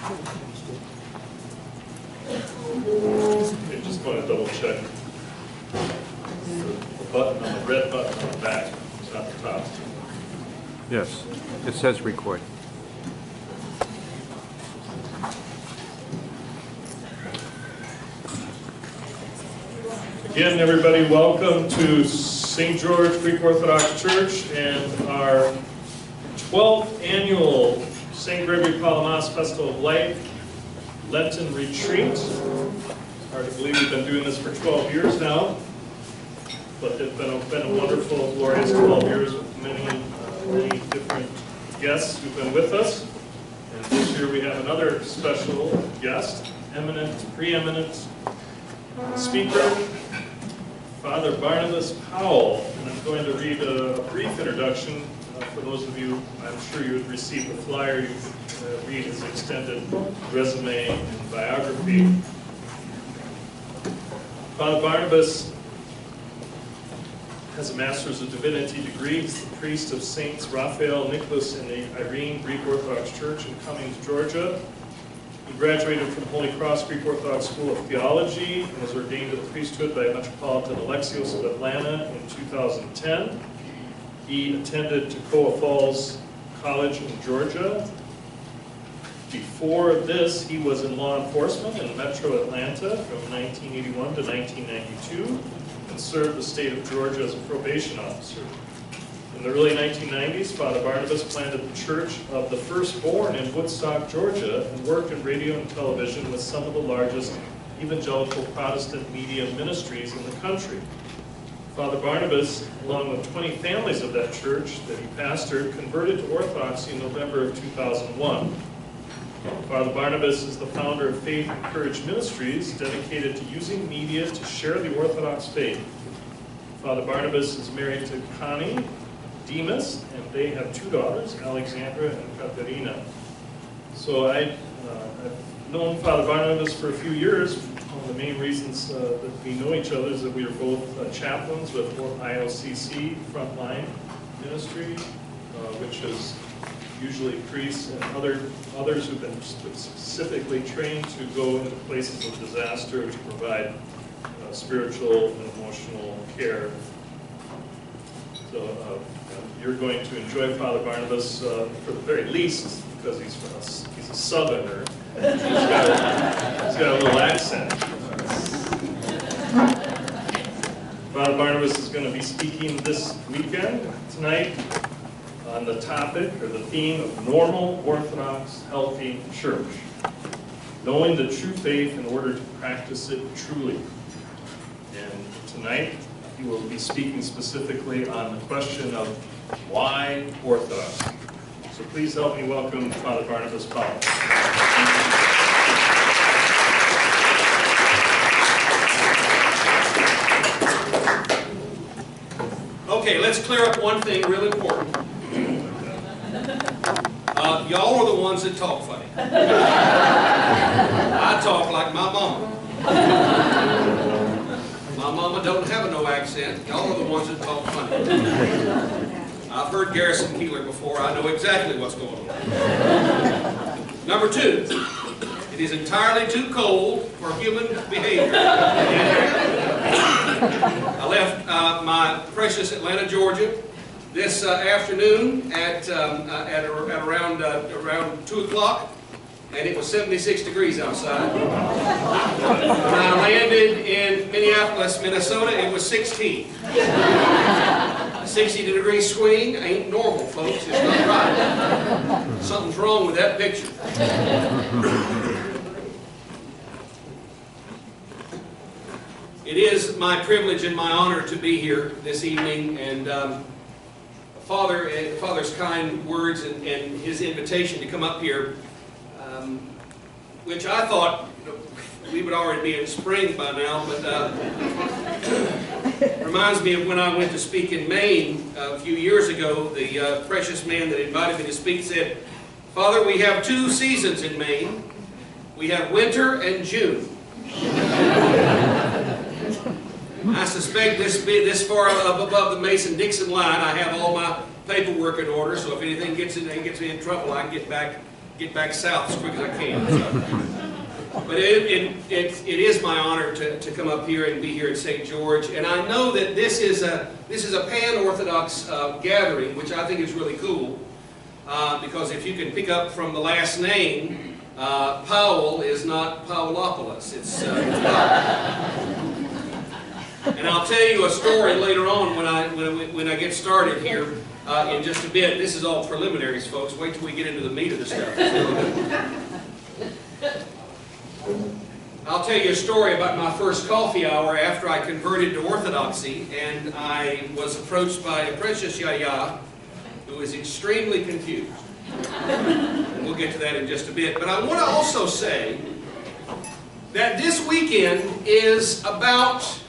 Okay, just want to double check. The button on the red button on the back is not the top. Yes, it says record. Again, everybody, welcome to St. George Greek Orthodox Church and our 12th annual St. Gregory Palamas Festival of Light Lenten Retreat. Hard to believe we've been doing this for 12 years now, but it's been a wonderful, glorious 12 years with many different guests who've been with us. And this year we have another special guest, preeminent speaker, Father Barnabas Powell. And I'm going to read a brief introduction. For those of you, I'm sure you would receive the flyer. You could read his extended resume and biography. Father Barnabas has a Master's of Divinity degree. He's the priest of Saints Raphael, Nicholas, and Irene Greek Orthodox Church in Cummings, Georgia. He graduated from Holy Cross Greek Orthodox School of Theology and was ordained to the priesthood by Metropolitan Alexios of Atlanta in 2010. He attended Toccoa Falls College in Georgia. Before this, he was in law enforcement in Metro Atlanta from 1981 to 1992 and served the state of Georgia as a probation officer. In the early 1990s, Father Barnabas planted the Church of the Firstborn in Woodstock, Georgia, and worked in radio and television with some of the largest evangelical Protestant media ministries in the country. Father Barnabas, along with 20 families of that church that he pastored, converted to Orthodoxy in November of 2001. Father Barnabas is the founder of Faith and Courage Ministries, dedicated to using media to share the Orthodox faith. Father Barnabas is married to Connie Demas, and they have two daughters, Alexandra and Katerina. So I've known Father Barnabas for a few years. One of the main reasons that we know each other is that we are both chaplains with IOCC Frontline Ministry, which is usually priests and others who've been specifically trained to go into places of disaster to provide spiritual and emotional care. So you're going to enjoy Father Barnabas for the very least because he's a Southerner. He's got a little accent. Father Barnabas is going to be speaking this weekend, tonight, on the topic or the theme of normal, Orthodox, healthy church. Knowing the true faith in order to practice it truly. And tonight, he will be speaking specifically on the question of why Orthodoxy. So please help me welcome Father Barnabas Powell. Okay, let's clear up one thing real important. Y'all are the ones that talk funny. I talk like my mama. My mama don't have no accent. Y'all are the ones that talk funny. I've heard Garrison Keeler before. I know exactly what's going on. Number two, it is entirely too cold for human behavior. I left my precious Atlanta, Georgia, this afternoon at around 2 o'clock, and it was 76 degrees outside. When I landed in Minneapolis, Minnesota, it was 16. A 60-degree swing ain't normal, folks. It's not right. Something's wrong with that picture. It is my privilege and my honor to be here this evening, and Father's kind words and his invitation to come up here, which I thought we would already be in spring by now, but reminds me of when I went to speak in Maine a few years ago. The precious man that invited me to speak said, "Father, we have two seasons in Maine. We have winter and June." I suspect this far up above the Mason-Dixon line, I have all my paperwork in order, so if anything gets me in trouble, I can get back get back south as quick as I can. So. But it is my honor to come up here and be here at St. George. And I know that this is a pan-Orthodox gathering, which I think is really cool. Because if you can pick up from the last name, Powell is not Powellopoulos. It's Powell. And I'll tell you a story later on when I get started here in just a bit. This is all preliminaries, folks. Wait till we get into the meat of the stuff. I'll tell you a story about my first coffee hour after I converted to Orthodoxy, and I was approached by a precious yaya who was extremely confused. And we'll get to that in just a bit. But I want to also say that this weekend is about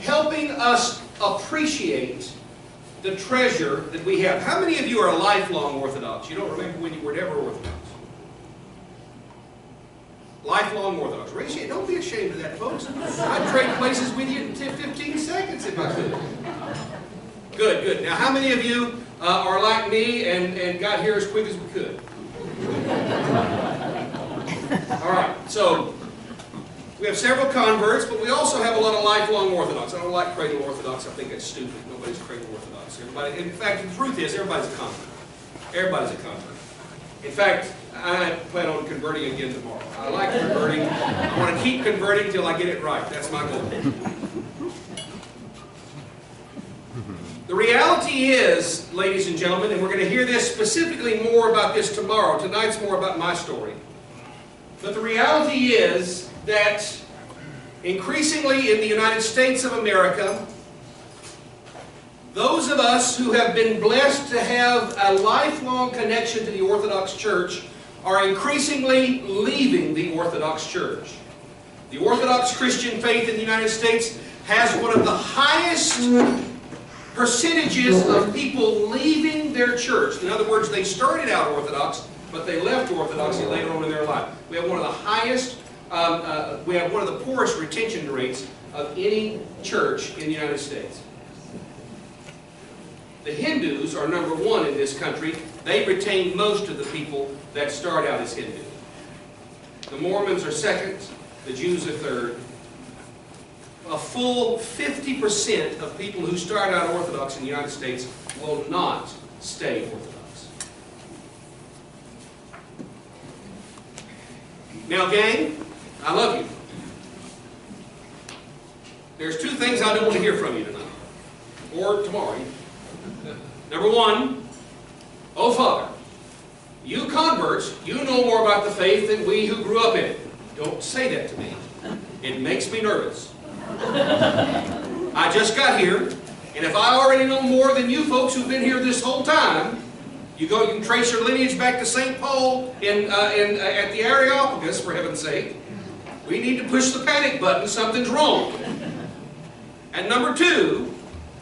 helping us appreciate the treasure that we have. How many of you are lifelong Orthodox? You don't remember when you were ever Orthodox? Lifelong Orthodox. Raise your hand. Don't be ashamed of that, folks. I'd trade places with you in 15 seconds if I could. Good, good. Now, how many of you are like me and got here as quick as we could? All right, so we have several converts, but we also have a lot of lifelong Orthodox. I don't like cradle Orthodox. I think that's stupid. Nobody's cradle Orthodox. Everybody, in fact, the truth is, everybody's a convert. Everybody's a convert. In fact, I plan on converting again tomorrow. I like converting. I want to keep converting until I get it right. That's my goal. The reality is, ladies and gentlemen, and we're going to hear this specifically more about this tomorrow. Tonight's more about my story. But the reality is that increasingly in the United States of America, those of us who have been blessed to have a lifelong connection to the Orthodox Church are increasingly leaving the Orthodox Church. The Orthodox Christian faith in the United States has one of the highest percentages of people leaving their church. In other words, they started out Orthodox, but they left Orthodoxy later on in their life. We have one of the highest, we have one of the poorest retention rates of any church in the United States. The Hindus are number one in this country. They retain most of the people that start out as Hindu. The Mormons are second. The Jews are third. A full 50% of people who start out Orthodox in the United States will not stay Orthodox. Now, gang, I love you. There's two things I don't want to hear from you tonight, or tomorrow. Number one, oh Father, you converts, you know more about the faith than we who grew up in it. Don't say that to me. It makes me nervous. I just got here, and if I already know more than you folks who've been here this whole time, you can trace your lineage back to St. Paul at the Areopagus, for heaven's sake. We need to push the panic button. Something's wrong. And number two,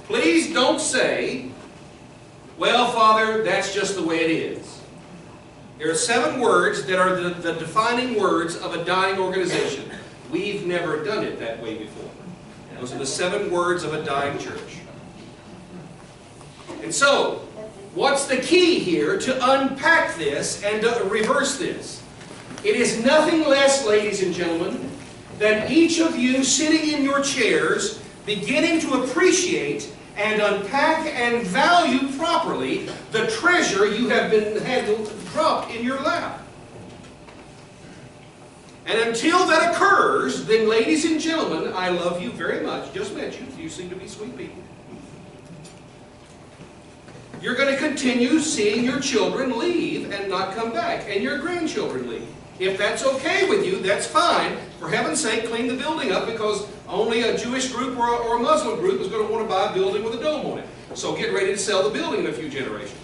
please don't say, well, Father, that's just the way it is. There are 7 words that are the defining words of a dying organization. We've never done it that way before. Those are the 7 words of a dying church. And so, what's the key here to unpack this and to reverse this? It is nothing less, ladies and gentlemen, than each of you sitting in your chairs beginning to appreciate and unpack and value properly the treasure you have been dropped in your lap. And until that occurs, then ladies and gentlemen, I love you very much. Just met you. You seem to be sweet people. You're going to continue seeing your children leave and not come back, and your grandchildren leave. If that's okay with you, that's fine. For heaven's sake, clean the building up, because only a Jewish group or a Muslim group is going to want to buy a building with a dome on it. So get ready to sell the building in a few generations.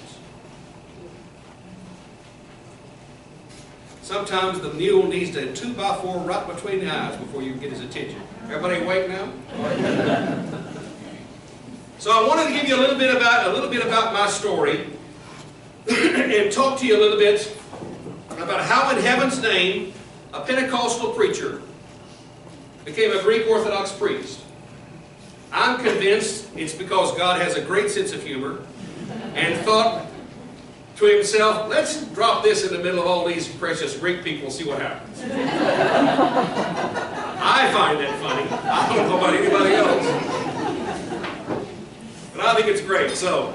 Sometimes the mule needs a 2x4 right between the eyes before you get his attention. Everybody awake now? So I wanted to give you a little bit about my story and talk to you a little bit about how in heaven's name a Pentecostal preacher became a Greek Orthodox priest. I'm convinced it's because God has a great sense of humor and thought to himself, let's drop this in the middle of all these precious Greek people and see what happens. I find that funny. I don't know about anybody else. But I think it's great. So,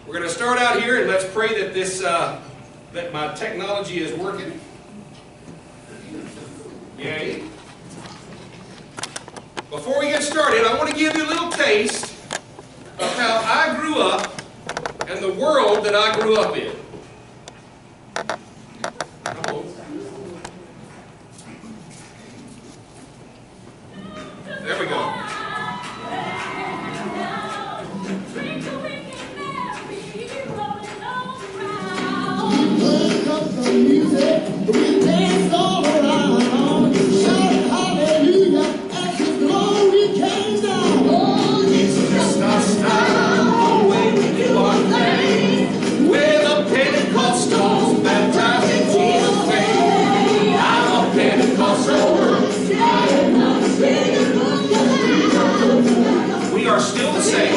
we're going to start out here, and let's pray that this, that my technology is working. Yay. Before we get started, I want to give you a little taste of how I grew up and the world that I grew up in. Oh. There we go. We danced all around, shouting hallelujah as His glory came down. Oh, it's just our style, the way we do our thing. We're the Pentecostals, baptized in Jesus' name. I'm a Pentecostal. We are still the same.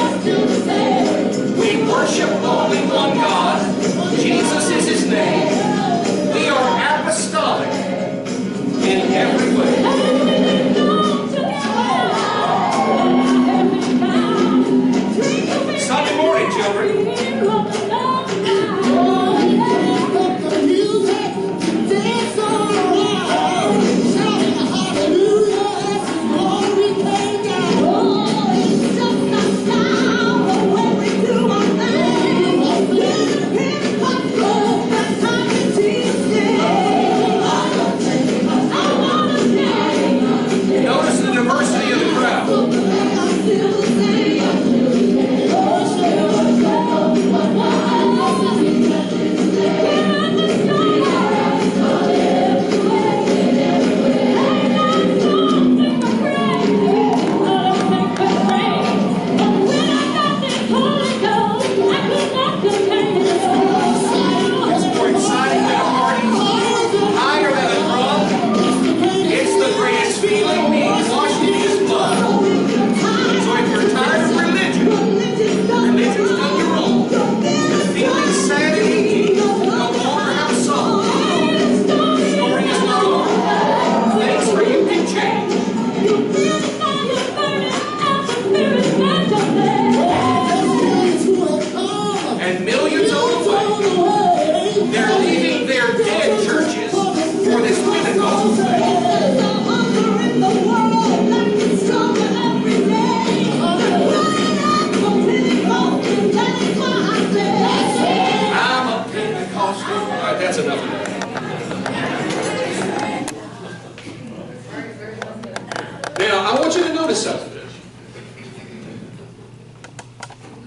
We worship only one God. Jesus is His name. We are apostolic in every way. Sunday morning, children. Notice the diversity of the crowd. It's more exciting than a party, higher than a drum. It's the greatest feeling being washed in His blood. So if you're tired of religion's done you wrong. Feeling sad and empty, no longer have a song. The story is not over. Things for you can change. And millions on the way. They're leaving their dead churches for this Pentecostal thing. I'm a Pentecostal. All right, that's enough of that. Now, I want you to notice something.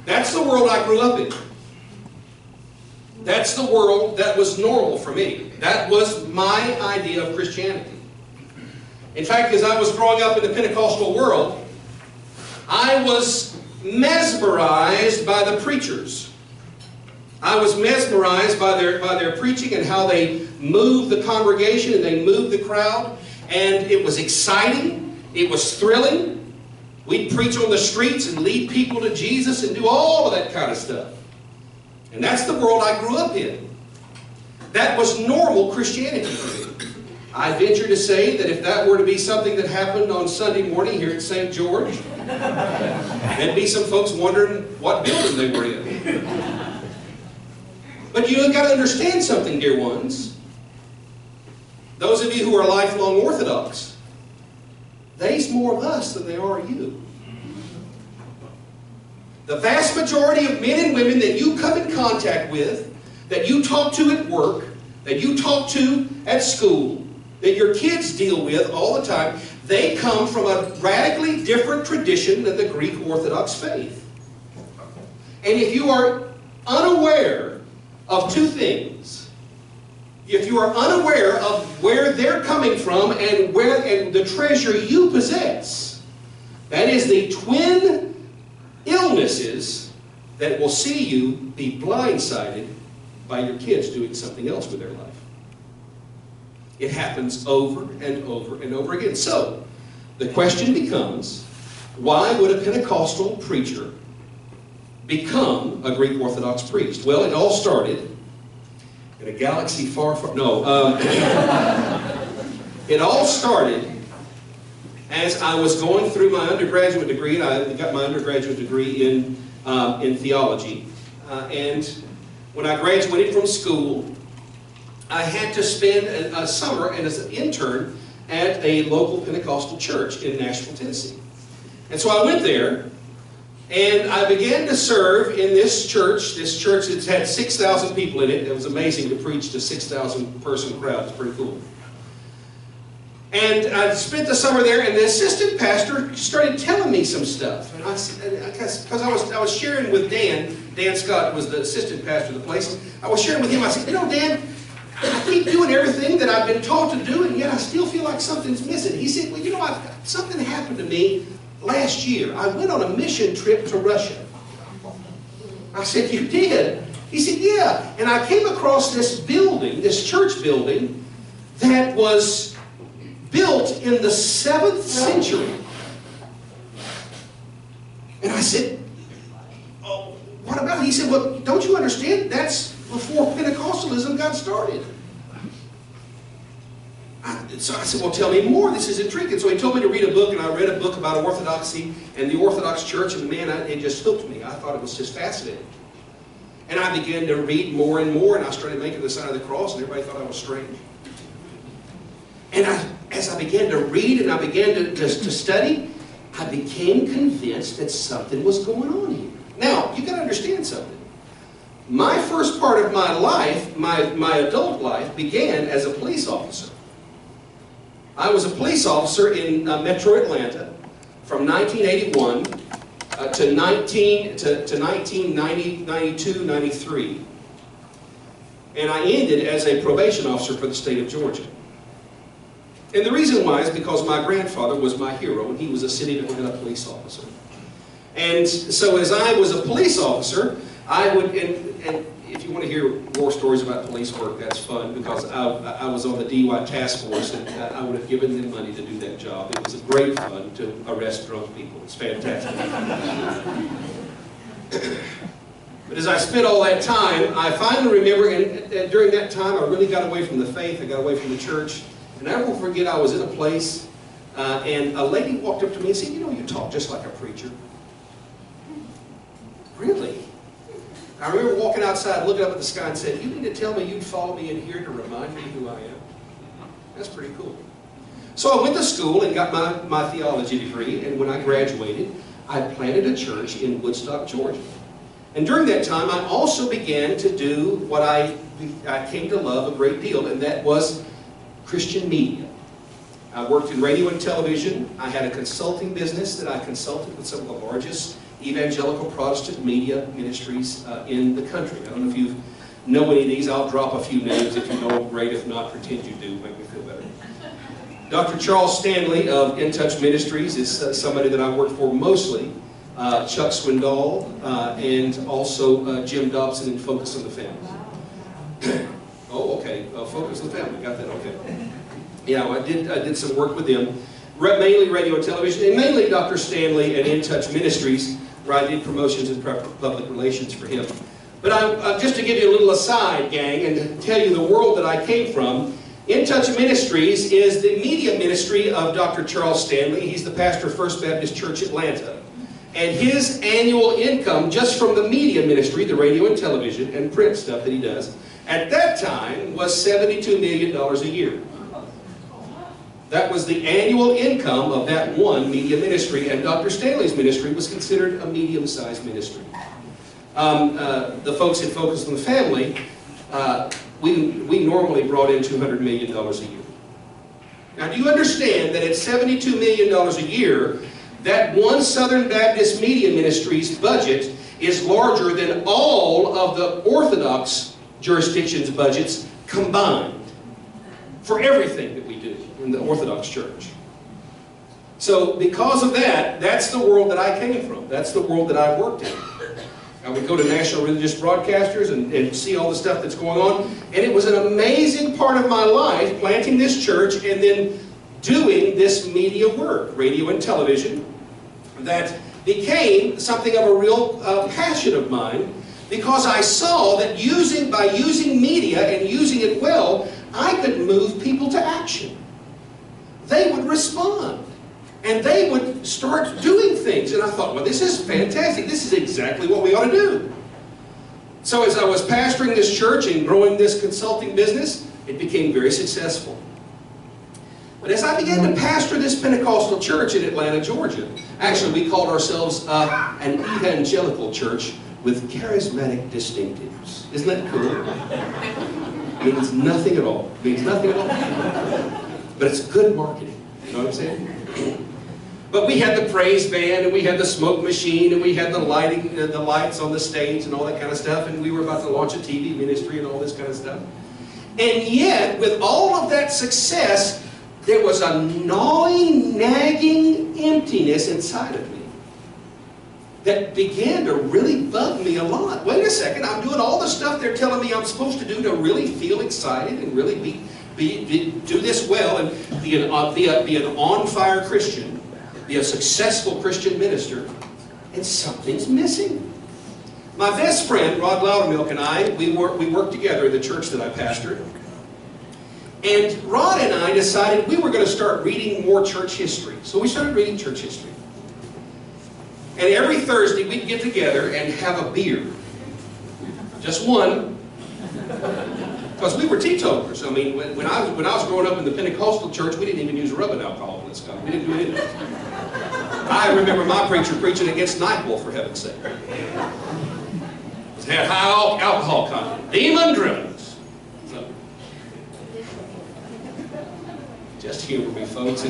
That's the world I grew up in. That's the world that was normal for me. That was my idea of Christianity. In fact, as I was growing up in the Pentecostal world, I was mesmerized by the preachers. I was mesmerized by their preaching and how they moved the congregation and they moved the crowd. And it was exciting. It was thrilling. We'd preach on the streets and lead people to Jesus and do all of that kind of stuff. And that's the world I grew up in. That was normal Christianity for me. I venture to say that if that were to be something that happened on Sunday morning here at St. George, there'd be some folks wondering what building they were in. But you've got to understand something, dear ones. Those of you who are lifelong Orthodox, there's more of us than there are you. The vast majority of men and women that you come in contact with, that you talk to at work, that you talk to at school, that your kids deal with all the time, they come from a radically different tradition than the Greek Orthodox faith. And if you are unaware of two things, if you are unaware of where they're coming from and the treasure you possess, that is the twin illnesses that will see you be blindsided by your kids doing something else with their life. It happens over and over and over again. So, the question becomes, why would a Pentecostal preacher become a Greek Orthodox priest? Well, it all started in a galaxy far, far, no. It all started as I was going through my undergraduate degree, and I got my undergraduate degree in theology. And when I graduated from school, I had to spend a summer as an intern at a local Pentecostal church in Nashville, Tennessee. And so I went there, and I began to serve in this church. This church has had 6,000 people in it. It was amazing to preach to a 6,000 person crowd. It's pretty cool. And I spent the summer there, and the assistant pastor started telling me some stuff. And because I was sharing with Dan Scott was the assistant pastor of the place. I was sharing with him, I said, you know, Dan, I keep doing everything that I've been taught to do, and yet I still feel like something's missing. He said, well, you know, something happened to me last year. I went on a mission trip to Russia. I said, you did? He said, yeah. And I came across this building, this church building, that was built in the 7th century. And I said, oh, what about it? He said, well, don't you understand? That's before Pentecostalism got started. So I said, well, tell me more. This is intriguing. So he told me to read a book, and I read a book about Orthodoxy and the Orthodox Church, and man, it just hooked me. I thought it was just fascinating. And I began to read more and more, and I started making the sign of the cross, and everybody thought I was strange. And as I began to read and I began to study, I became convinced that something was going on here. Now, you got to understand something. My first part of my life, my adult life, began as a police officer. I was a police officer in Metro Atlanta from 1981 to 1992, 93. And I ended as a probation officer for the state of Georgia. And the reason why is because my grandfather was my hero, and he was a City of Atlanta police officer. And so as I was a police officer, I would, and if you want to hear war stories about police work, that's fun, because I was on the DUI task force, and I would have given them money to do that job. It was a great fun to arrest drunk people. It's fantastic. But as I spent all that time, I finally remember, and during that time, I really got away from the faith, I got away from the church, and I won't forget I was in a place, and a lady walked up to me and said, you know, you talk just like a preacher. Really? I remember walking outside, looking up at the sky and said, you mean to tell me you'd follow me in here to remind me who I am? That's pretty cool. So I went to school and got my theology degree, and when I graduated, I planted a church in Woodstock, Georgia. And during that time, I also began to do what I came to love a great deal, and that was Christian media. I worked in radio and television. I had a consulting business that I consulted with some of the largest evangelical Protestant media ministries in the country. I don't know if you know any of these. I'll drop a few names. If you know them, great. If not, pretend you do. Make me feel better. Dr. Charles Stanley of In Touch Ministries is somebody that I worked for mostly. Chuck Swindoll and also Jim Dobson in Focus on the Family. Oh, okay. Focus on the Family. Got that? Okay. Yeah, well, I did some work with them, mainly radio and television, and mainly Dr. Stanley and In Touch Ministries, where I did promotions and public relations for him. But just to give you a little aside, gang, and to tell you the world that I came from, In Touch Ministries is the media ministry of Dr. Charles Stanley. He's the pastor of First Baptist Church, Atlanta. And his annual income, just from the media ministry, the radio and television and print stuff that he does, at that time was $72 million a year. That was the annual income of that one media ministry, and Dr. Stanley's ministry was considered a medium-sized ministry. The folks at Focus on the Family, we normally brought in $200 million a year. Now, do you understand that at $72 million a year, that one Southern Baptist media ministry's budget is larger than all of the Orthodox jurisdictions' budgets combined for everything that we do in the Orthodox Church? So because of that, that's the world that I came from. That's the world that I worked in. I would go to national religious broadcasters and see all the stuff that's going on. And it was an amazing part of my life, planting this church and then doing this media work, radio and television, that became something of a real passion of mine, Because I saw that by using media and using it well, I could move people to action. They would respond. And they would start doing things. And I thought, well, this is fantastic. This is exactly what we ought to do. So as I was pastoring this church and growing this consulting business, it became very successful. But as I began to pastor this Pentecostal church in Atlanta, Georgia, actually we called ourselves an evangelical church with charismatic distinctives. Isn't that cool? It means nothing at all. It means nothing at all. But it's good marketing. You know what I'm saying? But we had the praise band, and we had the smoke machine, and we had the lighting, the lights on the stage, and all that kind of stuff. And we were about to launch a TV ministry and all this kind of stuff. And yet, with all of that success, there was a gnawing, nagging emptiness inside of me that began to really bug me a lot. Wait a second, I'm doing all the stuff they're telling me I'm supposed to do to really feel excited and really do this well and be an on-fire Christian, be a successful Christian minister, and something's missing. My best friend, Rod Loudermilk, and I, we worked together in the church that I pastored. And Rod and I decided we were going to start reading more church history. So we started reading church history. And every Thursday we'd get together and have a beer. Just one. Because we were teetotalers. I mean, when I was growing up in the Pentecostal church, we didn't even use rubbing alcohol in this stuff. We didn't do anything. I remember my preacher preaching against NyQuil, for heaven's sake. It had high alcohol content. Demon-driven. So, just humor me, folks.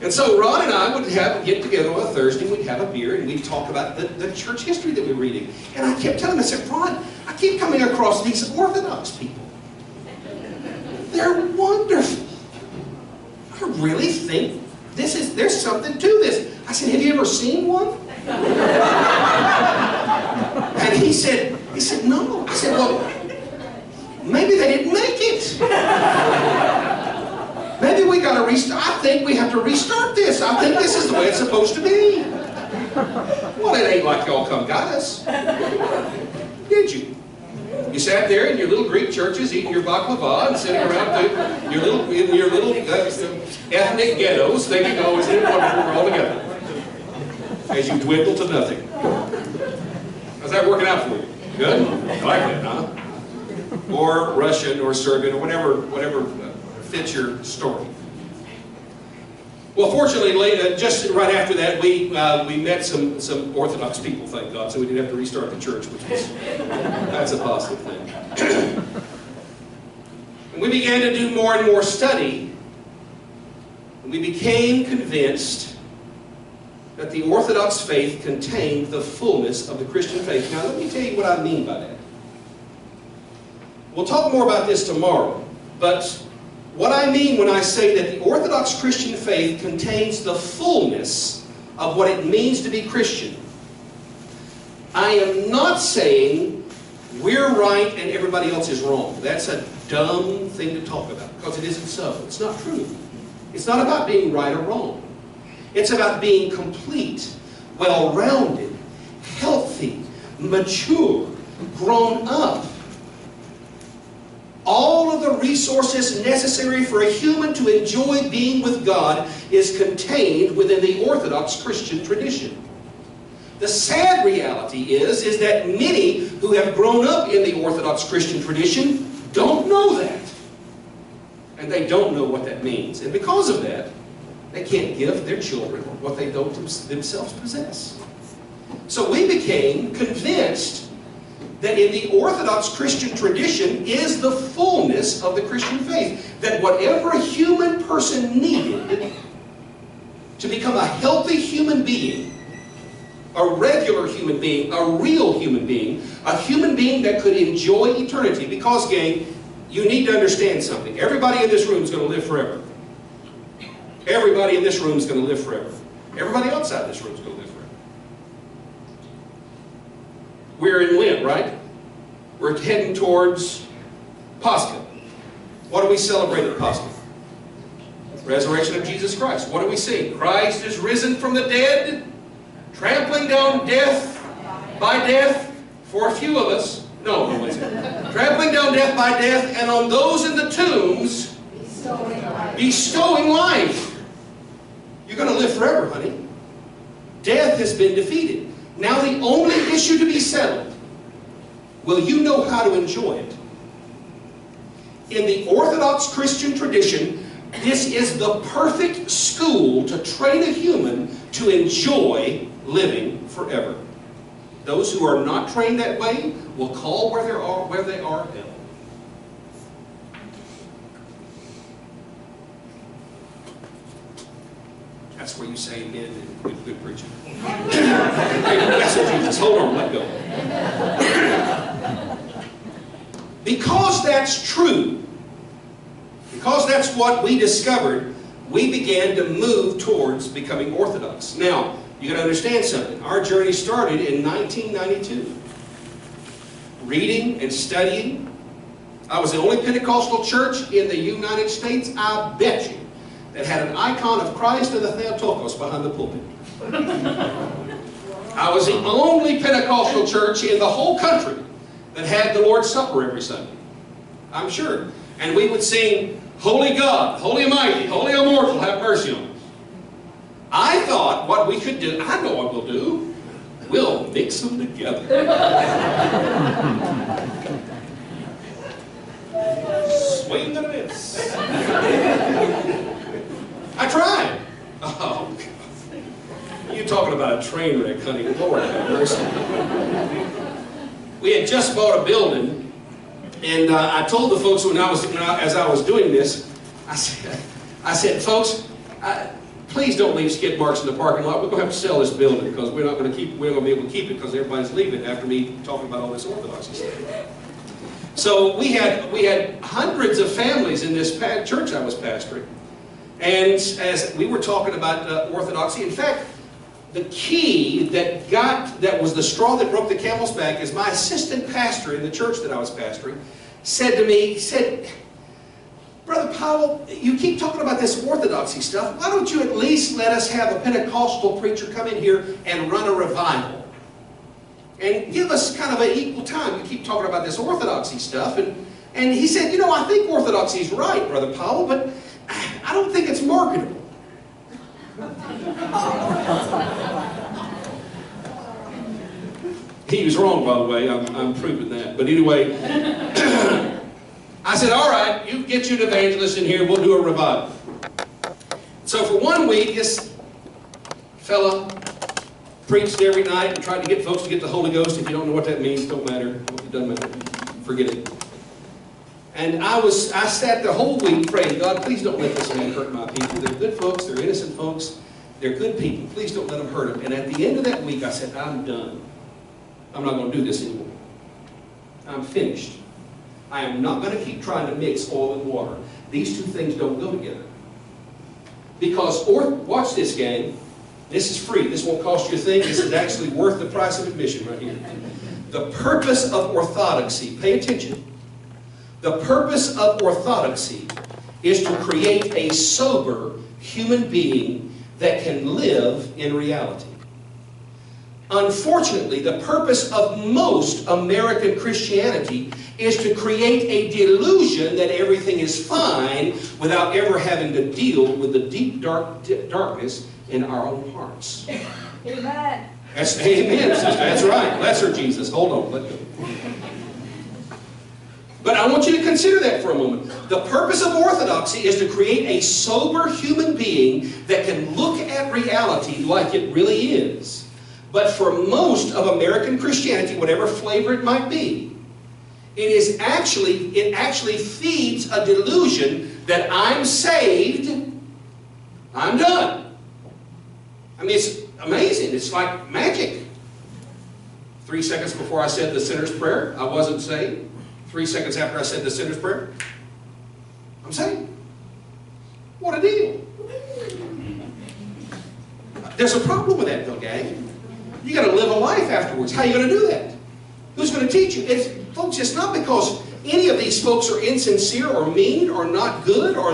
And so Ron and I would get together on a Thursday, we'd have a beer, and we'd talk about the church history that we were reading. And I kept telling him, I said, Ron, I keep coming across these Orthodox people. They're wonderful. I really think there's something to this. I said, have you ever seen one? And he said, no. I said, well, maybe they didn't make it. Maybe we got to restart. I think we have to restart this. I think this is the way it's supposed to be. Well, it ain't like y'all come got us. Did you? You sat there in your little Greek churches eating your baklava and sitting around in your little ethnic ghettos thinking, oh, isn't it wonderful, we're all together. As you dwindle to nothing. How's that working out for you? Good? I like that, huh? Or Russian or Serbian or whatever fits your story. Well, fortunately, just right after that, we met some Orthodox people, thank God, so we didn't have to restart the church, that's a positive thing. And we began to do more and more study, and we became convinced that the Orthodox faith contained the fullness of the Christian faith. Now, let me tell you what I mean by that. We'll talk more about this tomorrow, but what I mean when I say that the Orthodox Christian faith contains the fullness of what it means to be Christian, I am not saying we're right and everybody else is wrong. That's a dumb thing to talk about, because it isn't so. It's not true. It's not about being right or wrong. It's about being complete, well-rounded, healthy, mature, grown up. All of the resources necessary for a human to enjoy being with God is contained within the Orthodox Christian tradition. The sad reality is that many who have grown up in the Orthodox Christian tradition don't know that. And they don't know what that means. And because of that, they can't give their children what they don't themselves possess. So we became convinced that in the Orthodox Christian tradition is the fullness of the Christian faith. That whatever a human person needed to become a healthy human being, a regular human being, a real human being, a human being that could enjoy eternity. Because, gang, you need to understand something. Everybody in this room is going to live forever. Everybody in this room is going to live forever. Everybody outside this room is going to live forever. We're in Lent, right? We're heading towards Pascha. What do we celebrate at Pascha? Resurrection of Jesus Christ. What do we sing? Christ is risen from the dead. Trampling down death by death for a few of us. No, wait a second. Trampling down death by death, and on those in the tombs, bestowing life. You're going to live forever, honey. Death has been defeated. Now the only issue to be settled, will you know how to enjoy it? In the Orthodox Christian tradition, this is the perfect school to train a human to enjoy living forever. Those who are not trained that way will call where they are hell. That's where you say amen and good preaching. That's what Jesus. Hold on, let go. Because that's true, because that's what we discovered, we began to move towards becoming Orthodox. Now, you got to understand something. Our journey started in 1992. Reading and studying. I was the only Pentecostal church in the United States, I bet you, that had an icon of Christ and the Theotokos behind the pulpit. I was the only Pentecostal church in the whole country that had the Lord's Supper every Sunday. I'm sure. And we would sing, Holy God, Holy Mighty, Holy Immortal, have mercy on us. I thought what we could do, I know what we'll do. We'll mix them together. Swing and a miss. I tried. Oh, God. You're talking about a train wreck, honey. Lord have mercy. We had just bought a building, and I told the folks as I was doing this, I said, folks, please don't leave skid marks in the parking lot. We're going to have to sell this building because we're not going to be able to keep it because everybody's leaving after me talking about all this Orthodoxy stuff. So we had hundreds of families in this church I was pastoring. And as we were talking about Orthodoxy, in fact, the key that was the straw that broke the camel's back is my assistant pastor in the church that I was pastoring said to me, he said, Brother Powell, you keep talking about this Orthodoxy stuff. Why don't you at least let us have a Pentecostal preacher come in here and run a revival? And give us kind of an equal time. You keep talking about this Orthodoxy stuff. And he said, you know, I think Orthodoxy is right, Brother Powell, but I don't think it's marketable. He was wrong, by the way. I'm proving that. But anyway, I said, all right, you get you an evangelist in here. We'll do a revival. So for 1 week, this fella preached every night and tried to get folks to get the Holy Ghost. If you don't know what that means, don't matter. It doesn't matter. Forget it. And I sat the whole week praying, God, please don't let this man hurt my people. They're good folks. They're innocent folks. They're good people. Please don't let them hurt them. And at the end of that week, I said, I'm done. I'm not going to do this anymore. I'm finished. I am not going to keep trying to mix oil and water. These two things don't go together. Because, watch this, gang. This is free. This won't cost you a thing. This is actually worth the price of admission right here. The purpose of Orthodoxy, pay attention. The purpose of Orthodoxy is to create a sober human being that can live in reality. Unfortunately, the purpose of most American Christianity is to create a delusion that everything is fine without ever having to deal with the deep darkness in our own hearts. Amen. That's, amen, sister. That's right. Bless her, Jesus. Hold on. Let go. But I want you to consider that for a moment. The purpose of Orthodoxy is to create a sober human being that can look at reality like it really is. But for most of American Christianity, whatever flavor it might be, it actually feeds a delusion that I'm saved, I'm done. I mean, it's amazing. It's like magic. 3 seconds before I said the sinner's prayer, I wasn't saved. 3 seconds after I said the sinner's prayer, I'm saved. What a deal. There's a problem with that, though, gang. You got to live a life afterwards. How are you going to do that? Who's going to teach you? Folks, it's not because any of these folks are insincere or mean or not good or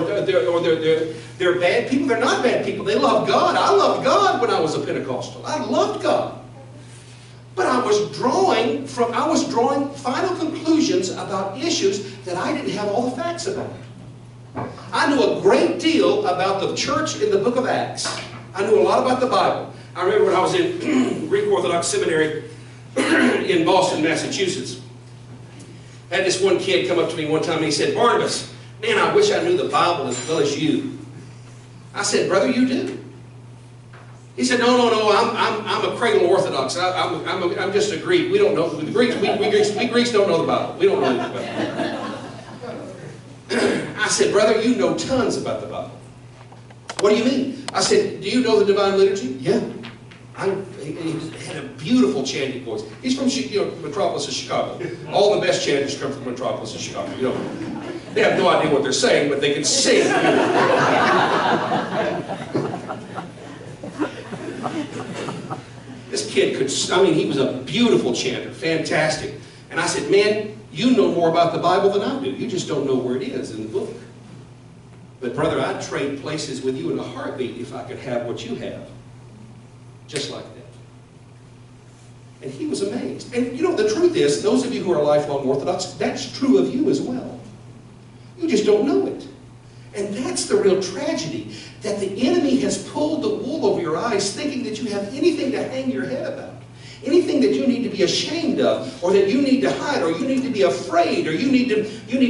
They're bad people. They're not bad people. They love God. I loved God when I was a Pentecostal. I loved God. But I was drawing final conclusions about issues that I didn't have all the facts about. I knew a great deal about the church in the book of Acts. I knew a lot about the Bible. I remember when I was in Greek Orthodox Seminary in Boston, Massachusetts. I had this one kid come up to me one time and he said, "Barnabas, man, I wish I knew the Bible as well as you." I said, "Brother, you do." He said, "No, I'm a cradle Orthodox. I'm just a Greek. We don't know the Greeks. We Greeks don't know the Bible. We don't know anything about it." I said, "Brother, you know tons about the Bible." "What do you mean?" I said, "Do you know the Divine Liturgy?" "Yeah." He had a beautiful chanting voice. He's from metropolis of Chicago. All the best chanters come from metropolis of Chicago. You know, they have no idea what they're saying, but they can sing. This kid could, he was a beautiful chanter, fantastic. And I said, "Man, you know more about the Bible than I do. You just don't know where it is in the book. But brother, I'd trade places with you in a heartbeat if I could have what you have." Just like that. And he was amazed. And you know, the truth is, those of you who are lifelong Orthodox, that's true of you as well. You just don't know it. And that's the real tragedy, that the enemy has pulled the wool over your eyes thinking that you have anything to hang your head about. Anything that you need to be ashamed of, or that you need to hide, or you need to be afraid, or you need to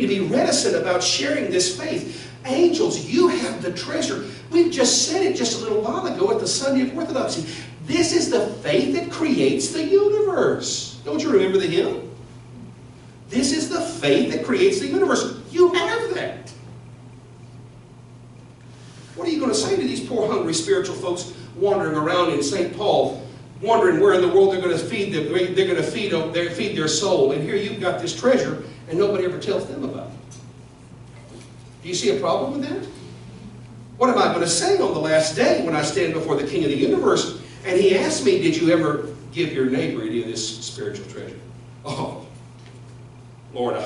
be reticent about sharing this faith. Angels, you have the treasure. We've just said it just a little while ago at the Sunday of Orthodoxy. This is the faith that creates the universe. Don't you remember the hymn? This is the faith that creates the universe. You have that. What are you going to say to these poor hungry spiritual folks wandering around in St. Paul, wondering where in the world they're going to feed them? They're going to feed their soul. And here you've got this treasure, and nobody ever tells them about it. Do you see a problem with that? What am I going to say on the last day when I stand before the King of the universe and he asks me, "Did you ever give your neighbor any of this spiritual treasure?" Oh, Lord,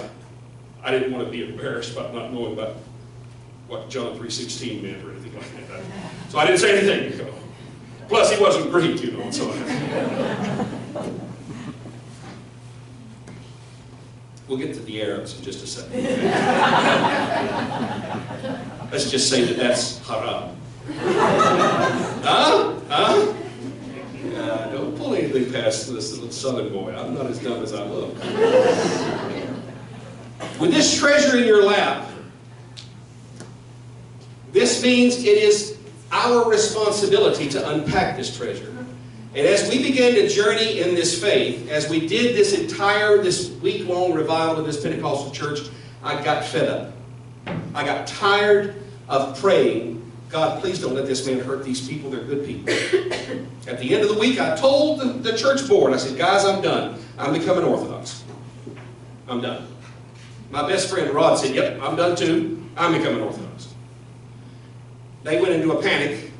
I didn't want to be embarrassed about not knowing about what John 3:16 meant or anything like that. So I didn't say anything. Plus, he wasn't Greek, you know. So we'll get to the Arabs in just a second. Let's just say that that's haram. Don't pull anything past this little southern boy. I'm not as dumb as I look. With this treasure in your lap, this means it is our responsibility to unpack this treasure. And as we began to journey in this faith, as we did this week-long revival in this Pentecostal church, I got fed up. I got tired of praying, "God, please don't let this man hurt these people. They're good people." At the end of the week, I told the church board, I said, "Guys, I'm done. I'm becoming Orthodox. I'm done." My best friend Rod said, "Yep, I'm done too. I'm becoming Orthodox." They went into a panic.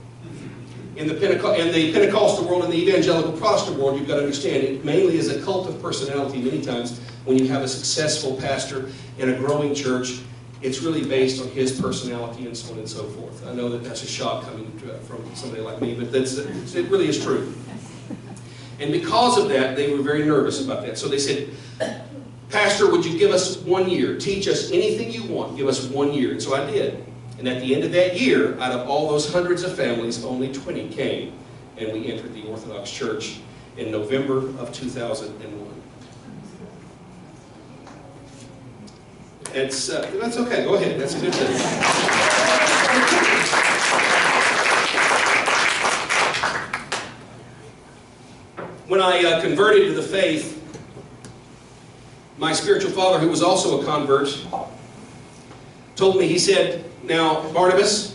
In the Pentecostal world and the evangelical Protestant world, you've got to understand, it mainly is a cult of personality many times. When you have a successful pastor in a growing church, it's really based on his personality and so on and so forth. I know that that's a shock coming from somebody like me, but it really is true. And because of that, they were very nervous about that. So they said, "Pastor, would you give us 1 year? Teach us anything you want. Give us 1 year." And so I did. And at the end of that year, out of all those hundreds of families, only 20 came. And we entered the Orthodox Church in November of 2001. That's okay. Go ahead. That's a good thing. When I converted to the faith, my spiritual father, who was also a convert, told me, he said, "Now, Barnabas,"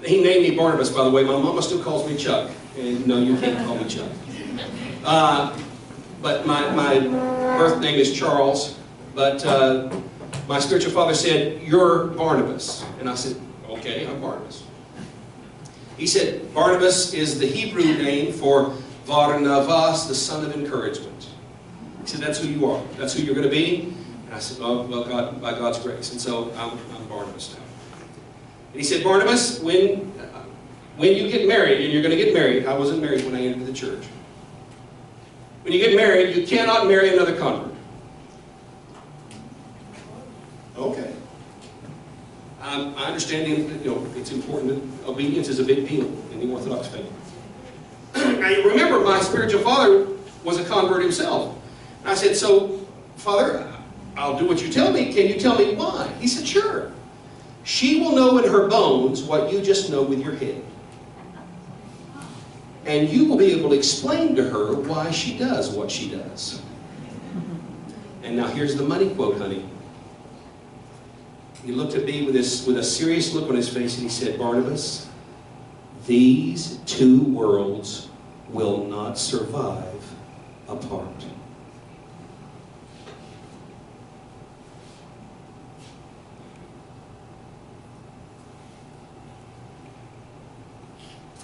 he named me Barnabas, by the way. My mama still calls me Chuck. And no, you can't call me Chuck. But my birth name is Charles. But my spiritual father said, "You're Barnabas." And I said, "Okay, I'm Barnabas." He said, "Barnabas is the Hebrew name for Barnabas, the son of encouragement." He said, "That's who you are. That's who you're going to be." And I said, "Oh, well, God, by God's grace." And so I'm Barnabas now. And he said, Barnabas, when you get married, and you're going to get married, I wasn't married when I entered the church. When you get married, you cannot marry another convert. Okay. I understand, it's important that obedience is a big deal in the Orthodox faith. Now, you remember, my spiritual father was a convert himself. And I said, so, Father, I'll do what you tell me. Can you tell me why? He said, sure. She will know in her bones what you just know with your head. And you will be able to explain to her why she does what she does. And now here's the money quote, honey. He looked at me with a serious look on his face and he said, Barnabas, these two worlds will not survive apart.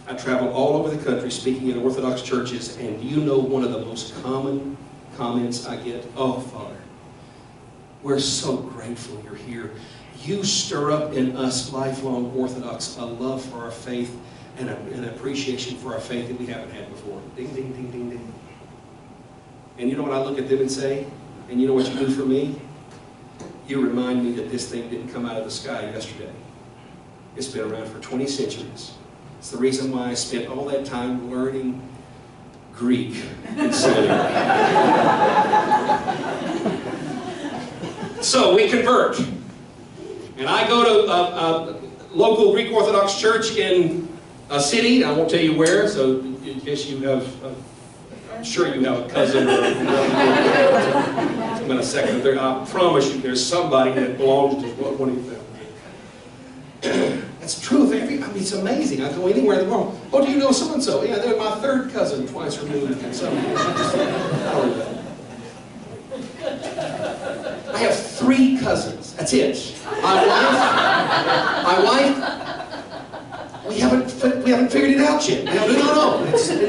I travel all over the country speaking in Orthodox churches, and you know one of the most common comments I get? Oh, Father, we're so grateful you're here. You stir up in us lifelong Orthodox a love for our faith and an appreciation for our faith that we haven't had before. Ding, ding, ding, ding, ding. And you know what I look at them and say? And you know what you do for me? You remind me that this thing didn't come out of the sky yesterday. It's been around for 20 centuries. It's the reason why I spent all that time learning Greek in seminary. So we convert. And I go to a local Greek Orthodox church in a city. I won't tell you where, so in case you have, I'm sure you have a cousin or in a second. I promise you there's somebody that belongs to one of them. That's true. It's amazing. I go anywhere in the world. Oh, do you know so-and-so? Yeah, they're my third cousin, twice removed. And so, I have 3 cousins. That's it. My wife. We haven't figured it out yet. No. It's in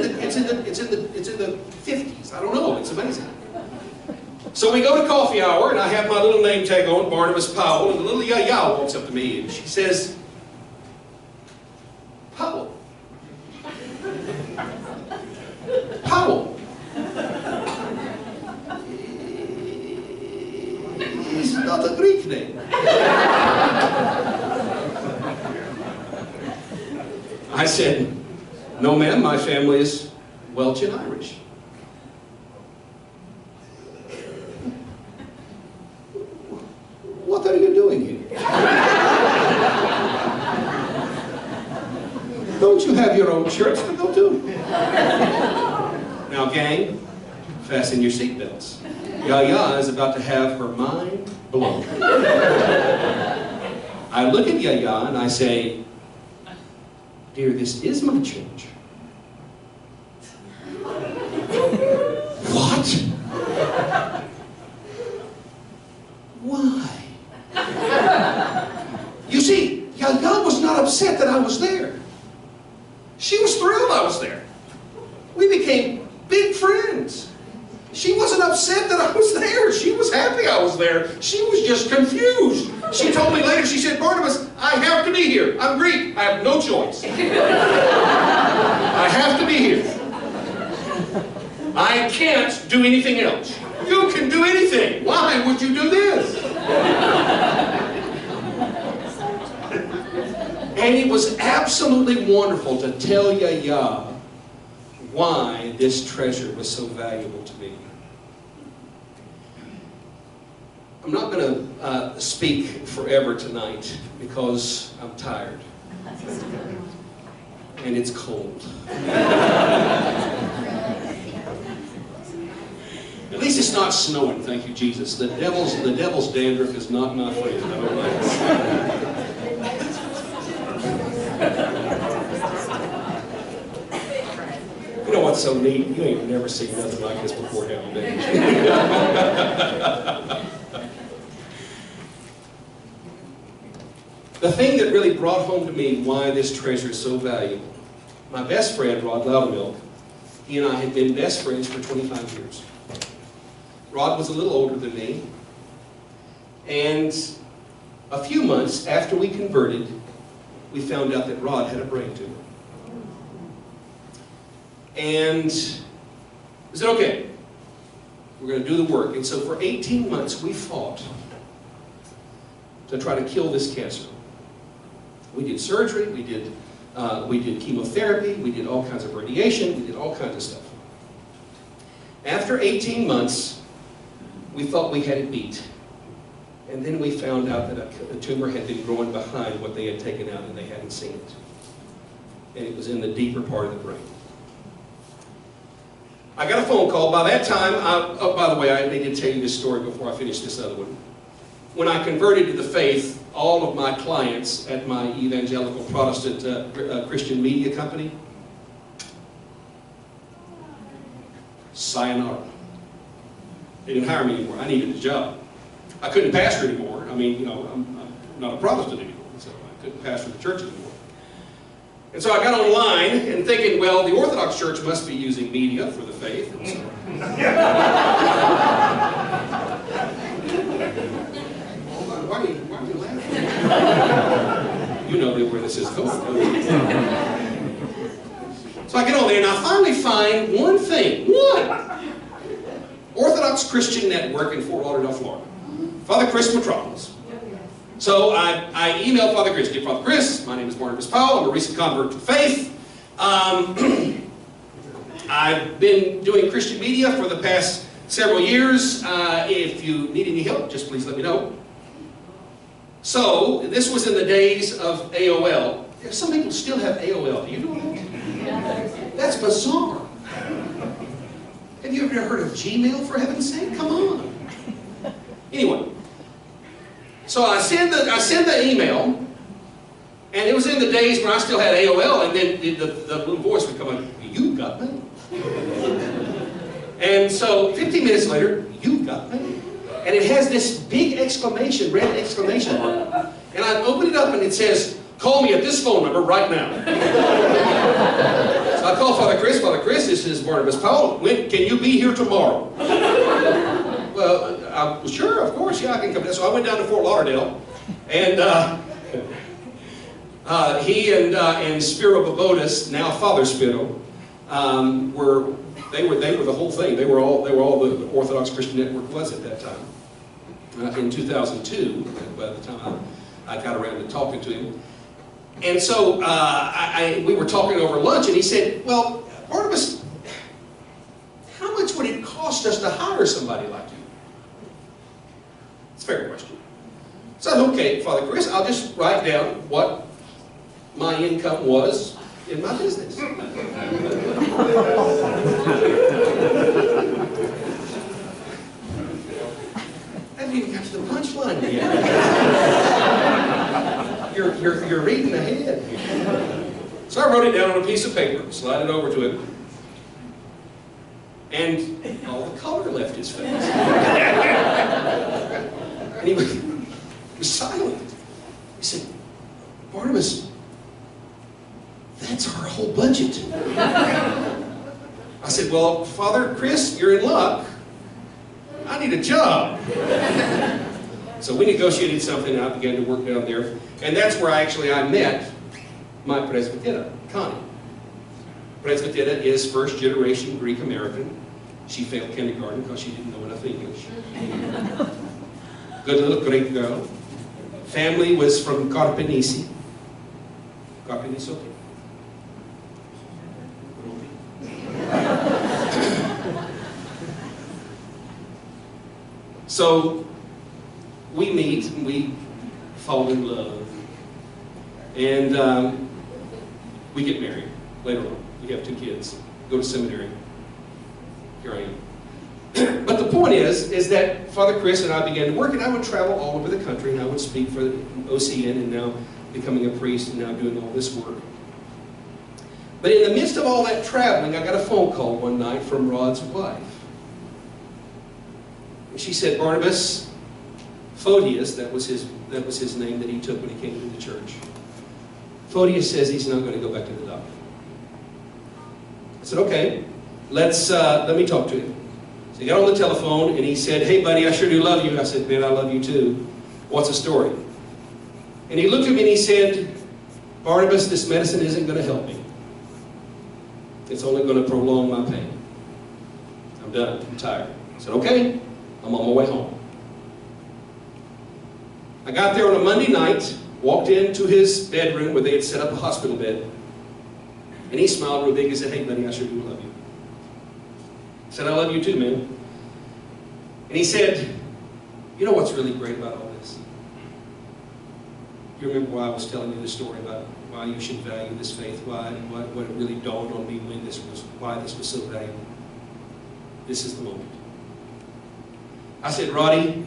the 50s. I don't know. It's amazing. So we go to coffee hour, and I have my little name tag on, Barnabas Powell, and the little yaya walks up to me, and she says, Powell. It's not a Greek name. I said, no ma'am, my family is Welsh and Irish. What are you doing here? Don't you have your own church to go to? Now, gang, fasten your seatbelts. Yaya is about to have her mind blown. I look at Yaya and I say, dear, this is my church. What? Why? You see, Yaya was not upset that I was there. She was thrilled I was there. We became big friends. She wasn't upset that I was there. She was happy I was there. She was just confused. She told me later, she said, Barnabas, I have to be here. I'm Greek. I have no choice. I have to be here. I can't do anything else. You can do anything. Why would you do this? And it was absolutely wonderful to tell Yaya why this treasure was so valuable to me. I'm not going to speak forever tonight because I'm tired. And it's cold. At least it's not snowing, thank you, Jesus. The devil's dandruff is not my friend. I don't like it. You know what's so neat? You ain't never seen nothing like this before, have you, baby? The thing that really brought home to me why this treasure is so valuable, my best friend, Rod Loudermilk, he and I had been best friends for 25 years. Rod was a little older than me, and a few months after we converted, we found out that Rod had a brain tumor. And we said, okay, we're going to do the work. And so for 18 months, we fought to try to kill this cancer. We did surgery, we did chemotherapy, we did all kinds of radiation, we did all kinds of stuff. After 18 months, we thought we had it beat. And then we found out that a tumor had been growing behind what they had taken out and they hadn't seen it. And it was in the deeper part of the brain. I got a phone call. By that time, oh, by the way, I need to tell you this story before I finish this other one. When I converted to the faith, all of my clients at my evangelical Protestant Christian media company, sayonara. They didn't hire me anymore. I needed a job. I couldn't pastor anymore. I mean, you know, I'm not a Protestant anymore, so I couldn't pastor the church anymore. And so I got online and thinking, well, the Orthodox Church must be using media for the faith. And so why are you laughing? You know where this is going. So I get on there and I finally find one thing. One! Orthodox Christian Network in Fort Lauderdale, Florida. Father Chris Metropolis. So I emailed Father Chris. Dear Father Chris, my name is Barnabas Powell. I'm a recent convert to faith. I've been doing Christian media for the past several years. If you need any help, just please let me know. So, this was in the days of AOL. Some people still have AOL. Do you know that? That's bizarre. Have you ever heard of Gmail, for heaven's sake? Come on. Anyway. So I send the email, and it was in the days when I still had AOL, and then the little voice would come on, you got me. And so 15 minutes later, you got me. And it has this big exclamation, red exclamation mark. And I open it up and it says, call me at this phone number right now. So I call Father Chris. Father Chris, this is Barnabas Powell. Can you be here tomorrow? Well, sure, of course, yeah, I can come down. So I went down to Fort Lauderdale, and he and Spiro Babodis, now Father Spiro, were the whole thing. They were all the Orthodox Christian Network was at that time. In 2002, by the time I got around to talking to him, and so we were talking over lunch, and he said, "Well, Barnabas, how much would it cost us to hire somebody like you?" It's a fair question. So I said, okay, Father Chris, I'll just write down what my income was in my business. I haven't even got to the punchline yet. You're reading ahead here. So I wrote it down on a piece of paper, slid it over to him, and all the color left his face. And he was silent. He said, Barnabas, that's our whole budget. I said, well, Father Chris, you're in luck. I need a job. So we negotiated something, and I began to work down there. And that's where I met my presbytera, Connie. Presbytera is first-generation Greek-American. She failed kindergarten because she didn't know enough English. Good little Greek girl. Family was from Karpenisi. Karpenisi. So we meet and we fall in love, and we get married later on. We have 2 kids. Go to seminary. Here I am. But the point is that Father Chris and I began to work, and I would travel all over the country, and I would speak for OCN, and now becoming a priest, and now doing all this work. But in the midst of all that traveling, I got a phone call one night from Rod's wife. And she said, Barnabas, Photius, that was his name that he took when he came to the church. Photius says he's not going to go back to the doctor. I said, okay, let me talk to him. So he got on the telephone and he said, hey buddy, I sure do love you. I said, man, I love you too. What's the story? And he looked at me and he said, Barnabas, this medicine isn't going to help me. It's only going to prolong my pain. I'm done. I'm tired. I said, okay, I'm on my way home. I got there on a Monday night, walked into his bedroom where they had set up a hospital bed, and he smiled real big and said, hey, buddy, I sure do love you. I said, I love you too, man. And he said, you know what's really great about all this? You remember why I was telling you the story about why you should value this faith, what it really dawned on me why this was so valuable. This is the moment. I said, Roddy,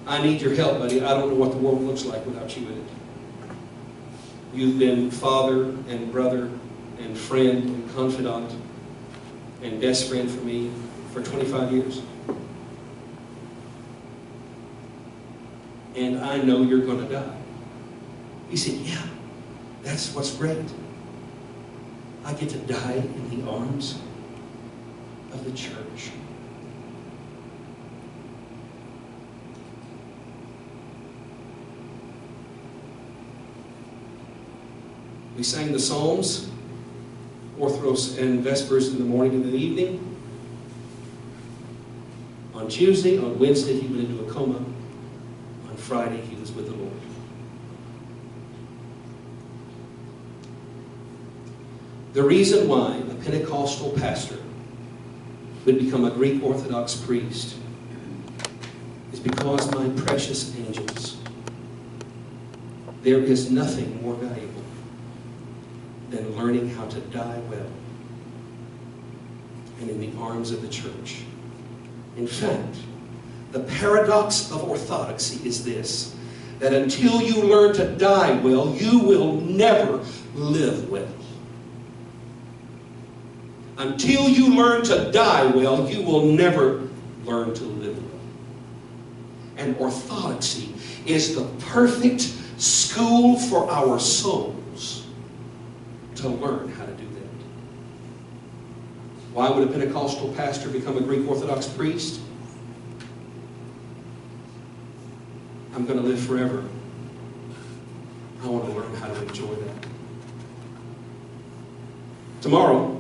I need your help, buddy. I don't know what the world looks like without you in it. You've been father and brother and friend and confidant and best friend for me for 25 years. And I know you're going to die. He said, yeah, that's what's great. I get to die in the arms of the church. We sang the Psalms, Orthros and Vespers in the morning and in the evening. On Tuesday, on Wednesday, he went into a coma. On Friday, he was with the Lord. The reason why a Pentecostal pastor would become a Greek Orthodox priest is because, my precious angels, there is nothing more valuable than learning how to die well and in the arms of the church. In fact, the paradox of orthodoxy is this, that until you learn to die well, you will never live well. Until you learn to die well, you will never learn to live well. And orthodoxy is the perfect school for our souls to learn how to do that. Why would a Pentecostal pastor become a Greek Orthodox priest? I'm going to live forever. I want to learn how to enjoy that. Tomorrow,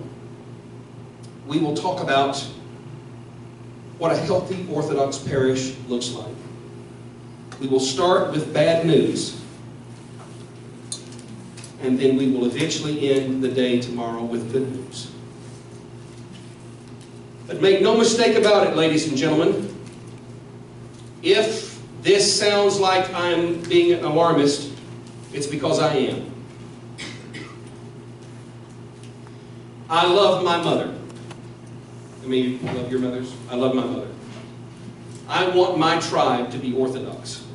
we will talk about what a healthy Orthodox parish looks like. We will start with bad news, and then we will eventually end the day tomorrow with good news. But make no mistake about it, ladies and gentlemen, if this sounds like I'm being an alarmist, it's because I am. I love my mother. I mean, you love your mothers? I love my mother. I want my tribe to be Orthodox.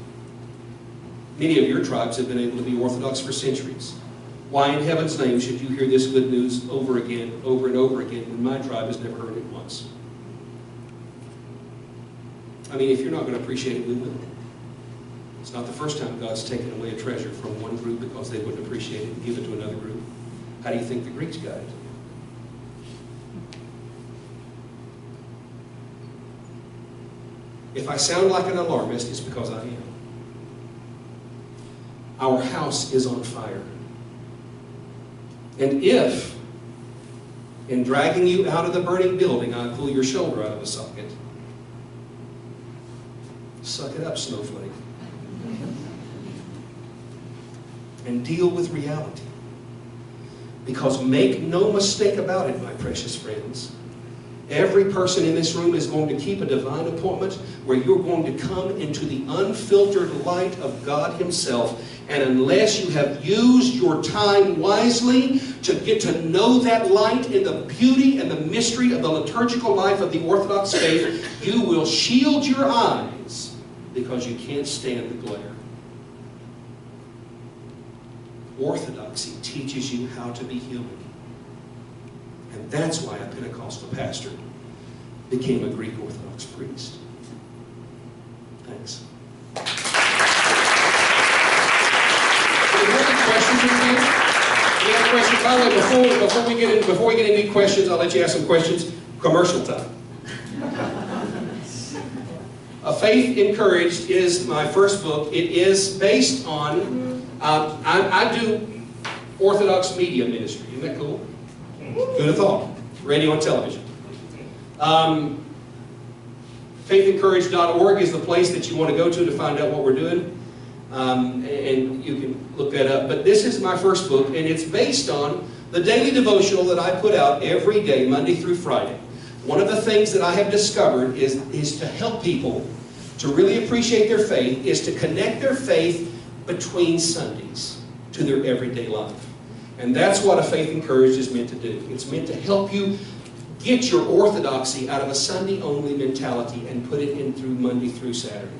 Many of your tribes have been able to be Orthodox for centuries. Why in heaven's name should you hear this good news over again, over and over again, when my tribe has never heard it once? I mean, if you're not going to appreciate it, we will. It's not the first time God's taken away a treasure from one group because they wouldn't appreciate it and give it to another group. How do you think the Greeks got it? If I sound like an alarmist, it's because I am. Our house is on fire. And if, in dragging you out of the burning building, I pull your shoulder out of the socket, suck it up, snowflake. And deal with reality. Because make no mistake about it, my precious friends, every person in this room is going to keep a divine appointment where you're going to come into the unfiltered light of God Himself. And unless you have used your time wisely to get to know that light in the beauty and the mystery of the liturgical life of the Orthodox faith, you will shield your eyes because you can't stand the glare. Orthodoxy teaches you how to be human. And that's why a Pentecostal pastor became a Greek Orthodox priest. Thanks. Any questions? Any other questions? By the way, before we get into questions, I'll let you ask some questions. Commercial time. A Faith Encouraged is my first book. It is based on, I do Orthodox media ministry. Isn't that cool? Who'd have thought? Radio and television. Faithandcourage.org is the place that you want to go to find out what we're doing. And you can look that up. But this is my first book, and it's based on the daily devotional that I put out every day, Monday through Friday. One of the things that I have discovered is to help people to really appreciate their faith, is to connect their faith between Sundays to their everyday life. And that's what a Faith Encouraged is meant to do. It's meant to help you get your orthodoxy out of a Sunday-only mentality and put it in through Monday through Saturday.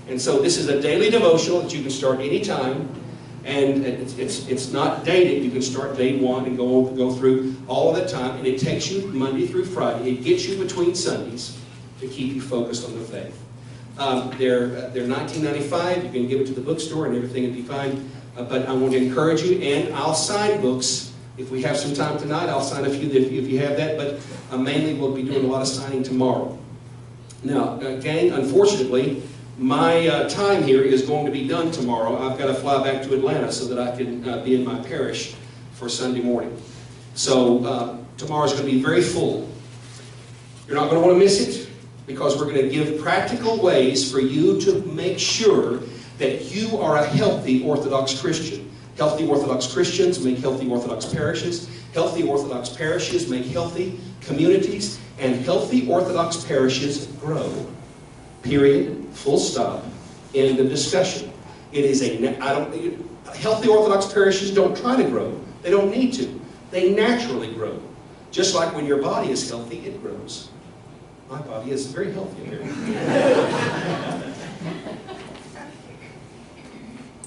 And so this is a daily devotional that you can start anytime. And it's not dated. You can start day one and go through all of that time. And it takes you Monday through Friday. It gets you between Sundays to keep you focused on the faith. They're $19.95. You can give it to the bookstore and everything will be fine. But I want to encourage you, and I'll sign books. If we have some time tonight, I'll sign a few if you have that. But mainly we'll be doing a lot of signing tomorrow. Now, gang, unfortunately, my time here is going to be done tomorrow. I've got to fly back to Atlanta so that I can be in my parish for Sunday morning. So tomorrow's going to be very full. You're not going to want to miss it, because we're going to give practical ways for you to make sure that you are a healthy Orthodox Christian. Healthy Orthodox Christians make healthy Orthodox parishes. Healthy Orthodox parishes make healthy communities. And healthy Orthodox parishes grow. Period. Full stop. End of discussion. It is healthy Orthodox parishes don't try to grow. They don't need to. They naturally grow. Just like when your body is healthy, it grows. My body is very healthy here.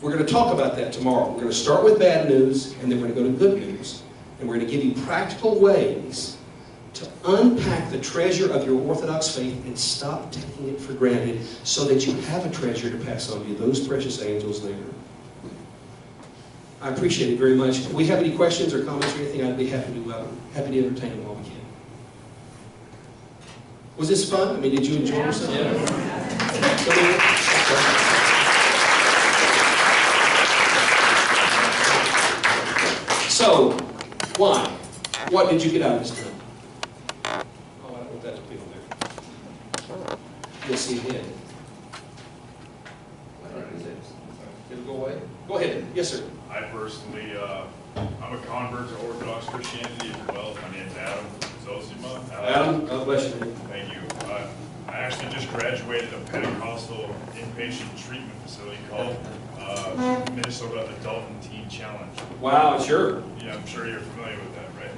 We're going to talk about that tomorrow. We're going to start with bad news, and then we're going to go to good news. And we're going to give you practical ways to unpack the treasure of your Orthodox faith and stop taking it for granted, so that you have a treasure to pass on to those precious angels later. I appreciate it very much. If we have any questions or comments or anything, I'd be happy to entertain them while we can. Was this fun? I mean, did you enjoy yourself? Yeah. So, why? What did you get out of this time? Oh, I don't want that to people there. You'll see ahead. Did it go away? Go ahead. Yes, sir. I personally, I'm a convert to Orthodox Christianity as well. My name's Adam Zosima. Adam, God bless you. Thank you. I actually just graduated a Pentecostal inpatient treatment facility called Minnesota Adult and Teen Challenge. Wow, sure. Yeah, I'm sure you're familiar with that, right?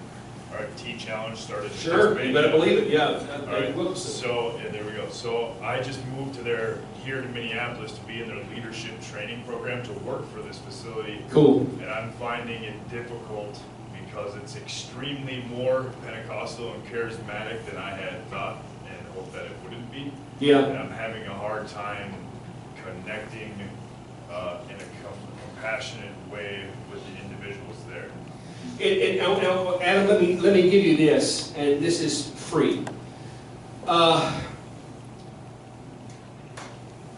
All right, Teen Challenge started in Sure, you better believe it, yeah. All right, so, yeah, there we go. So I just moved here to Minneapolis to be in their leadership training program to work for this facility. Cool. And I'm finding it difficult because it's extremely more Pentecostal and charismatic than I had thought and hoped that it wouldn't be. Yeah. And I'm having a hard time connecting in a compassionate way with the individuals there. Adam, let me give you this, and this is free.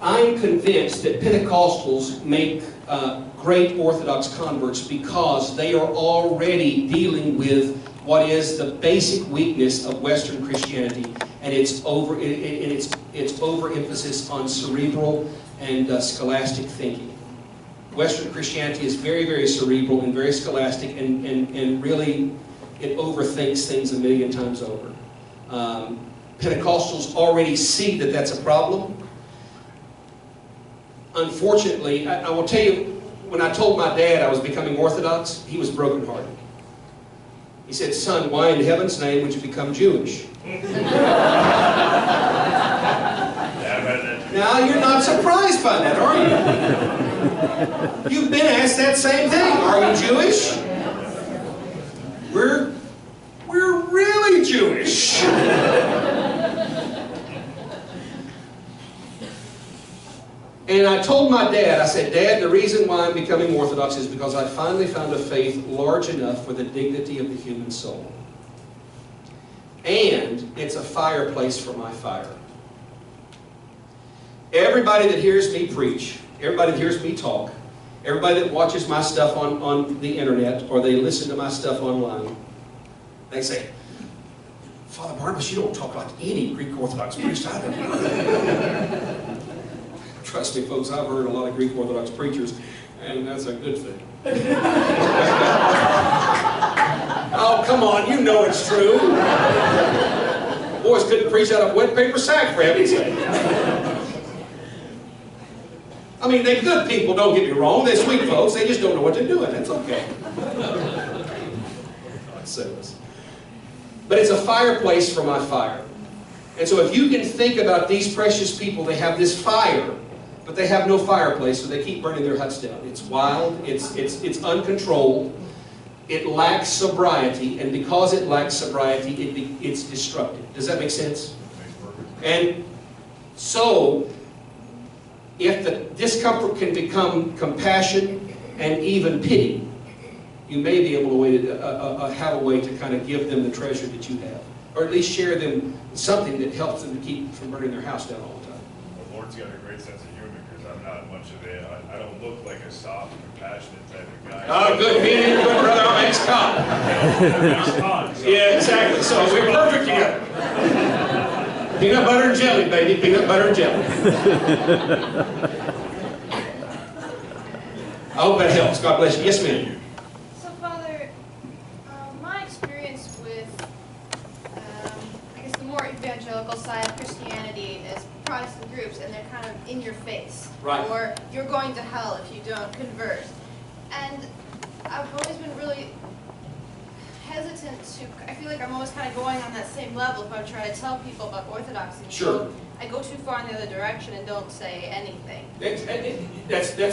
I'm convinced that Pentecostals make great Orthodox converts because they are already dealing with what is the basic weakness of Western Christianity, and its overemphasis on cerebral and scholastic thinking. Western Christianity is very, very cerebral and very scholastic, and really it overthinks things a million times over. Pentecostals already see that that's a problem. Unfortunately, I will tell you, when I told my dad I was becoming Orthodox, he was brokenhearted. He said, "Son, why in heaven's name would you become Jewish?" Now, you're not surprised by that, are you? You've been asked that same thing. Are you Jewish? We're really Jewish. And I told my dad, I said, "Dad, the reason why I'm becoming Orthodox is because I finally found a faith large enough for the dignity of the human soul. And it's a fireplace for my fire." Everybody that hears me preach, everybody that hears me talk, Everybody that watches my stuff on the internet, or they listen to my stuff online, they say, Father Barnabas, you don't talk like any Greek Orthodox priest I've ever heard. Trust me, folks, I've heard a lot of Greek Orthodox preachers, and that's a good thing. Oh, come on, you know it's true. Boys couldn't preach out of a wet paper sack, for heaven's sake. I mean, they're good people, don't get me wrong. They're sweet folks. They just don't know what they're doing. That's okay. But it's a fireplace for my fire. And so if you can think about these precious people, they have this fire, but they have no fireplace, so they keep burning their huts down. It's wild. It's uncontrolled. It lacks sobriety. And because it lacks sobriety, it's destructive. Does that make sense? And so, if the discomfort can become compassion and even pity, you may be able to have a way to kind of give them the treasure that you have. Or at least share them something that helps them to keep from burning their house down all the time. The Lord's got a great sense of humor because I'm not much of it. I don't look like a soft, compassionate type of guy. Oh, good. Me and good brother, I'm ex-cop. Yeah, exactly. So we're perfect together. Peanut butter and jelly, baby. Peanut butter and jelly. I hope that helps. God bless you. Yes, ma'am. So, Father, my experience with, I guess, the more evangelical side of Christianity is Protestant groups, and they're kind of in your face. Right. Or you're going to hell if you don't convert. And I've always been really hesitant to, I feel like I'm always kind of going on that same level if I'm trying to tell people about Orthodoxy. Sure. So I go too far in the other direction and don't say anything. That's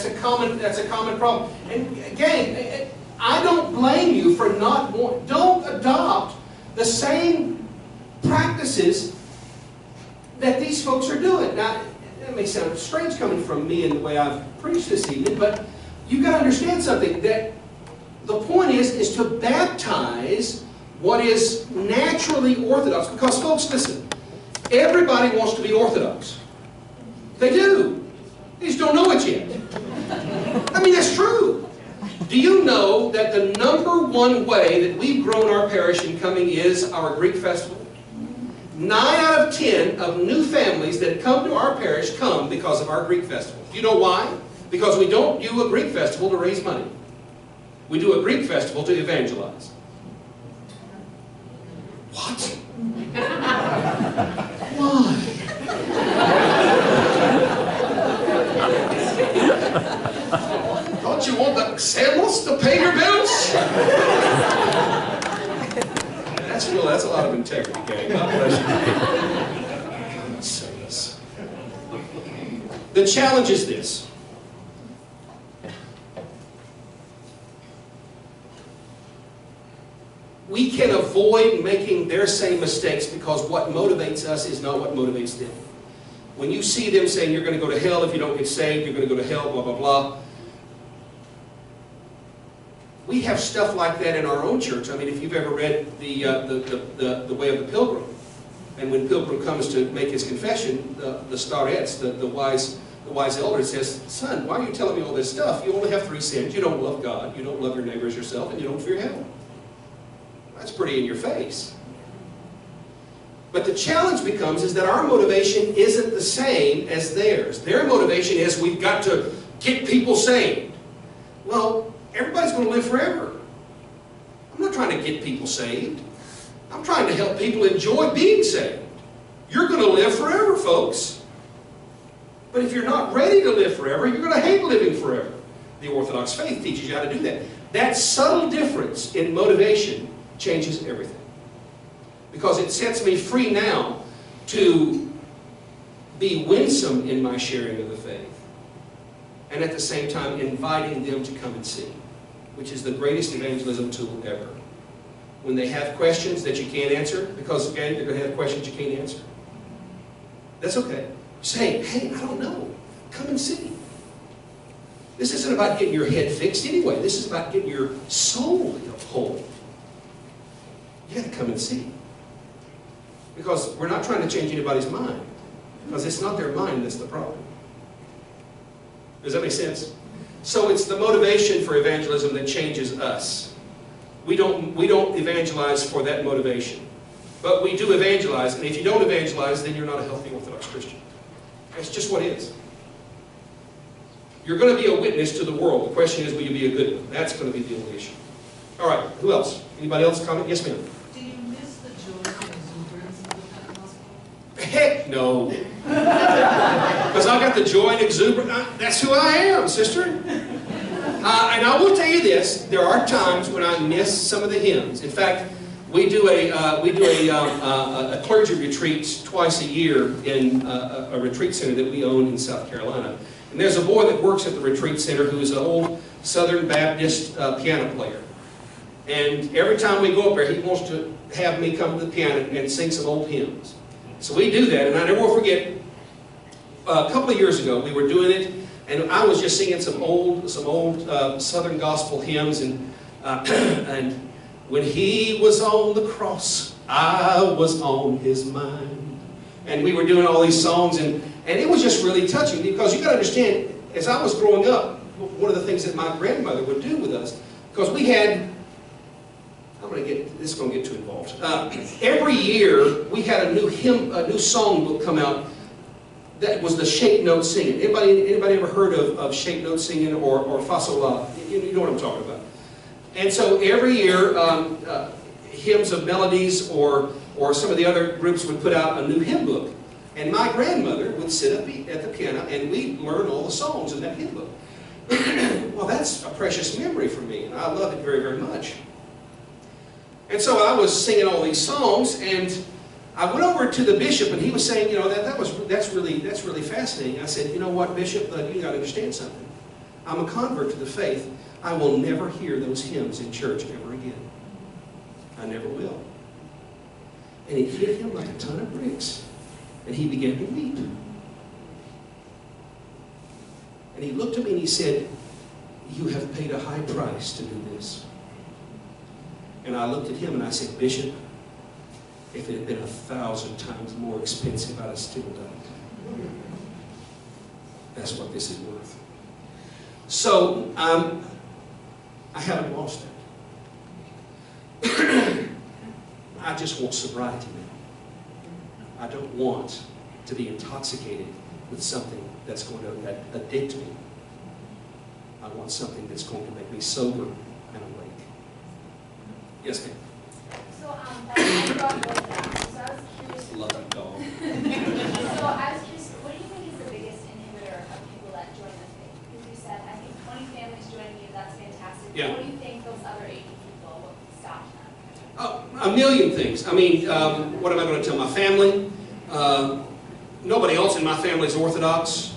a common problem. And again, I don't blame you for not wanting. Don't adopt the same practices that these folks are doing. Now, that may sound strange coming from me in the way I've preached this evening, but you've got to understand something, that the point is to baptize what is naturally Orthodox. Because, folks, listen, everybody wants to be Orthodox. They do. They just don't know it yet. I mean, that's true. Do you know that the #1 way that we've grown our parish in coming is our Greek festival? 9 out of 10 of new families that come to our parish come because of our Greek festival. Do you know why? Because we don't do a Greek festival to raise money. We do a Greek festival to evangelize. What? Why? Don't you want the sandals to pay your bills? That's a lot of integrity, gang. God bless you. Let's say this. The challenge is this. We can avoid making their same mistakes because what motivates us is not what motivates them. When you see them saying you're going to go to hell if you don't get saved, you're going to go to hell, blah, blah, blah. We have stuff like that in our own church. I mean, if you've ever read the Way of the Pilgrim, and when Pilgrim comes to make his confession, the starets, the wise elder says, son, why are you telling me all this stuff? You only have 3 sins. You don't love God, you don't love your neighbor as yourself, and you don't fear hell. That's pretty in your face. But the challenge becomes is that our motivation isn't the same as theirs. Their motivation is we've got to get people saved. Well, everybody's going to live forever. I'm not trying to get people saved. I'm trying to help people enjoy being saved. You're going to live forever, folks. But if you're not ready to live forever, you're going to hate living forever. The Orthodox Faith teaches you how to do that. That subtle difference in motivation changes everything. Because it sets me free now to be winsome in my sharing of the faith. And at the same time inviting them to come and see. Which is the greatest evangelism tool ever. When they have questions that you can't answer, because again, they're going to have questions you can't answer. That's okay. Say, hey, I don't know. Come and see. This isn't about getting your head fixed anyway. This is about getting your soul whole. You got to come and see. Because we're not trying to change anybody's mind. Because it's not their mind that's the problem. Does that make sense? So it's the motivation for evangelism that changes us. We don't evangelize for that motivation. But we do evangelize, and if you don't evangelize, then you're not a healthy Orthodox Christian. That's just what it is. You're going to be a witness to the world. The question is, will you be a good one? That's going to be the only issue. All right, who else? Anybody else comment? Yes, ma'am. Do you miss the joy and exuberance of the Pentecostal? Heck no. Because I got the joy and exuberance. That's who I am, sister. And I will tell you this: there are times when I miss some of the hymns. In fact, we do a clergy retreat twice a year in a retreat center that we own in South Carolina. And there's a boy that works at the retreat center who is an old Southern Baptist piano player. And every time we go up there, he wants to have me come to the piano and sing some old hymns. So we do that, and I never will forget, a couple of years ago, we were doing it, and I was just singing some old Southern gospel hymns, and when he was on the cross, I was on his mind. And we were doing all these songs, and it was just really touching, because you got to understand, as I was growing up, one of the things that my grandmother would do with us, because we had, this is going to get too involved. Every year, we had a new song book come out that was the shape note singing. Anybody ever heard of shape note singing or fa sol la? You know what I'm talking about. And so every year, Hymns of Melodies or some of the other groups would put out a new hymn book. And my grandmother would sit up at the piano and we'd learn all the songs in that hymn book. Well, that's a precious memory for me, and I love it very, very much. And so I was singing all these songs, and I went over to the bishop, and he was saying, you know, that's really fascinating. I said, you know what, Bishop, you got to understand something. I'm a convert to the faith. I will never hear those hymns in church ever again. I never will. And it hit him like a ton of bricks, and he began to weep. And he looked at me and he said, you have paid a high price to do this. And I looked at him and I said, Bishop, if it had been 1,000 times more expensive, I'd have still done it. That's what this is worth. So, I haven't lost it. I just want sobriety now. I don't want to be intoxicated with something that's going to addict me. I want something that's going to make me sober and awake. Yes, ma'am. So, I brought both down. So I was curious. Love that dog. So I was curious, what do you think is the biggest inhibitor of people that join the faith? Because you said, I think 20 families joining you, that's fantastic. Yeah. What do you think those other 80 people, what stopped them? A million things. I mean, what am I going to tell my family? Nobody else in my family is Orthodox.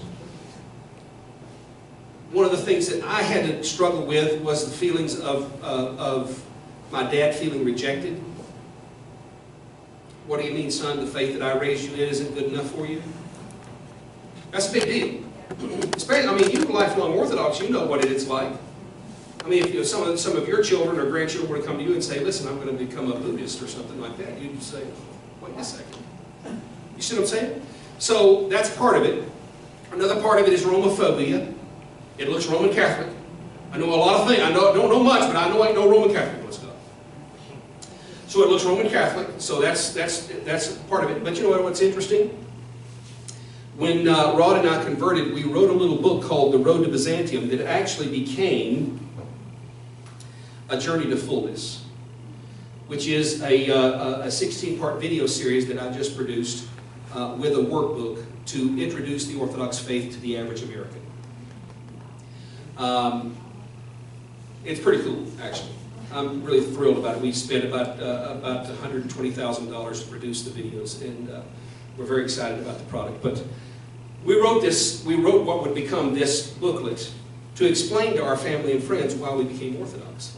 One of the things that I had to struggle with was the feelings of my dad feeling rejected. What do you mean, son? The faith that I raised you in isn't good enough for you? That's a big deal. Especially, I mean, you're lifelong Orthodox. You know what it's like. I mean, if some of your children or grandchildren were to come to you and say, listen, I'm going to become a Buddhist or something like that, you'd say, wait a second. You see what I'm saying? So that's part of it. Another part of it is Romophobia. It looks Roman Catholic. I know a lot of things. I don't know much, but I know I know Roman Catholic stuff. So it looks Roman Catholic. So that's part of it. But you know what's interesting? When Rod and I converted, we wrote a little book called The Road to Byzantium that actually became A Journey to Fullness, which is a 16-part video series that I just produced with a workbook to introduce the Orthodox faith to the average American. It's pretty cool, actually. I'm really thrilled about it. We spent about $120,000 to produce the videos, and we're very excited about the product. But we wrote what would become this booklet to explain to our family and friends why we became Orthodox.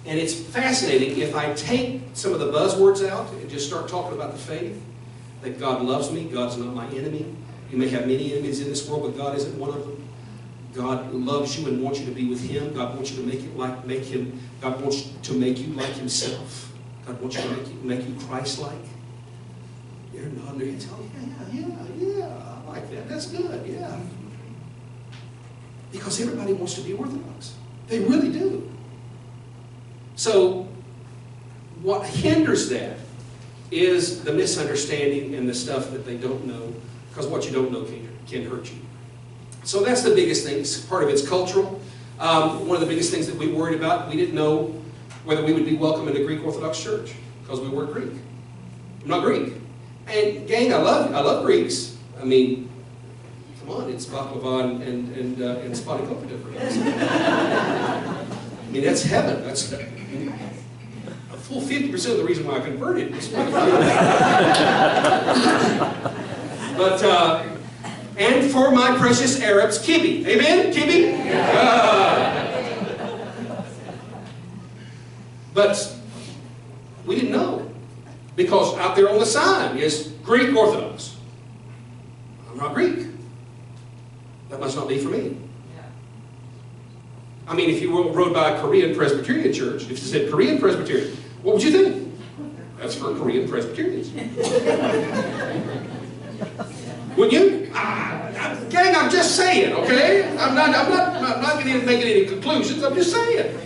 And it's fascinating. If I take some of the buzzwords out and just start talking about the faith, that God loves me, God's not my enemy. You may have many enemies in this world, but God isn't one of them. God loves you and wants you to be with Him. God wants you to God wants to make you like Himself. God wants you to make you Christ-like. You're nodding your heads. Oh, yeah, I like that. That's good, yeah. Because everybody wants to be Orthodox. They really do. So what hinders that is the misunderstanding and the stuff that they don't know, because what you don't know can hurt you. So that's the biggest thing. Part of it's cultural. One of the biggest things that we worried about, we didn't know whether we would be welcome in a Greek Orthodox church, because we weren't Greek. I'm not Greek. And gang, I love Greeks. I mean, come on, it's baklava and spanakopita for us. I mean, that's heaven. That's a full 50% of the reason why I converted. But and for my precious Arabs, kibbeh. Amen? Kibbeh? But we didn't know. Because out there on the sign is Greek Orthodox. I'm not Greek. That must not be for me. I mean, if you rode by a Korean Presbyterian church, if it said Korean Presbyterian, what would you think? That's for Korean Presbyterians. Wouldn't you? Gang, I'm just saying, okay? I'm not making any conclusions. I'm just saying.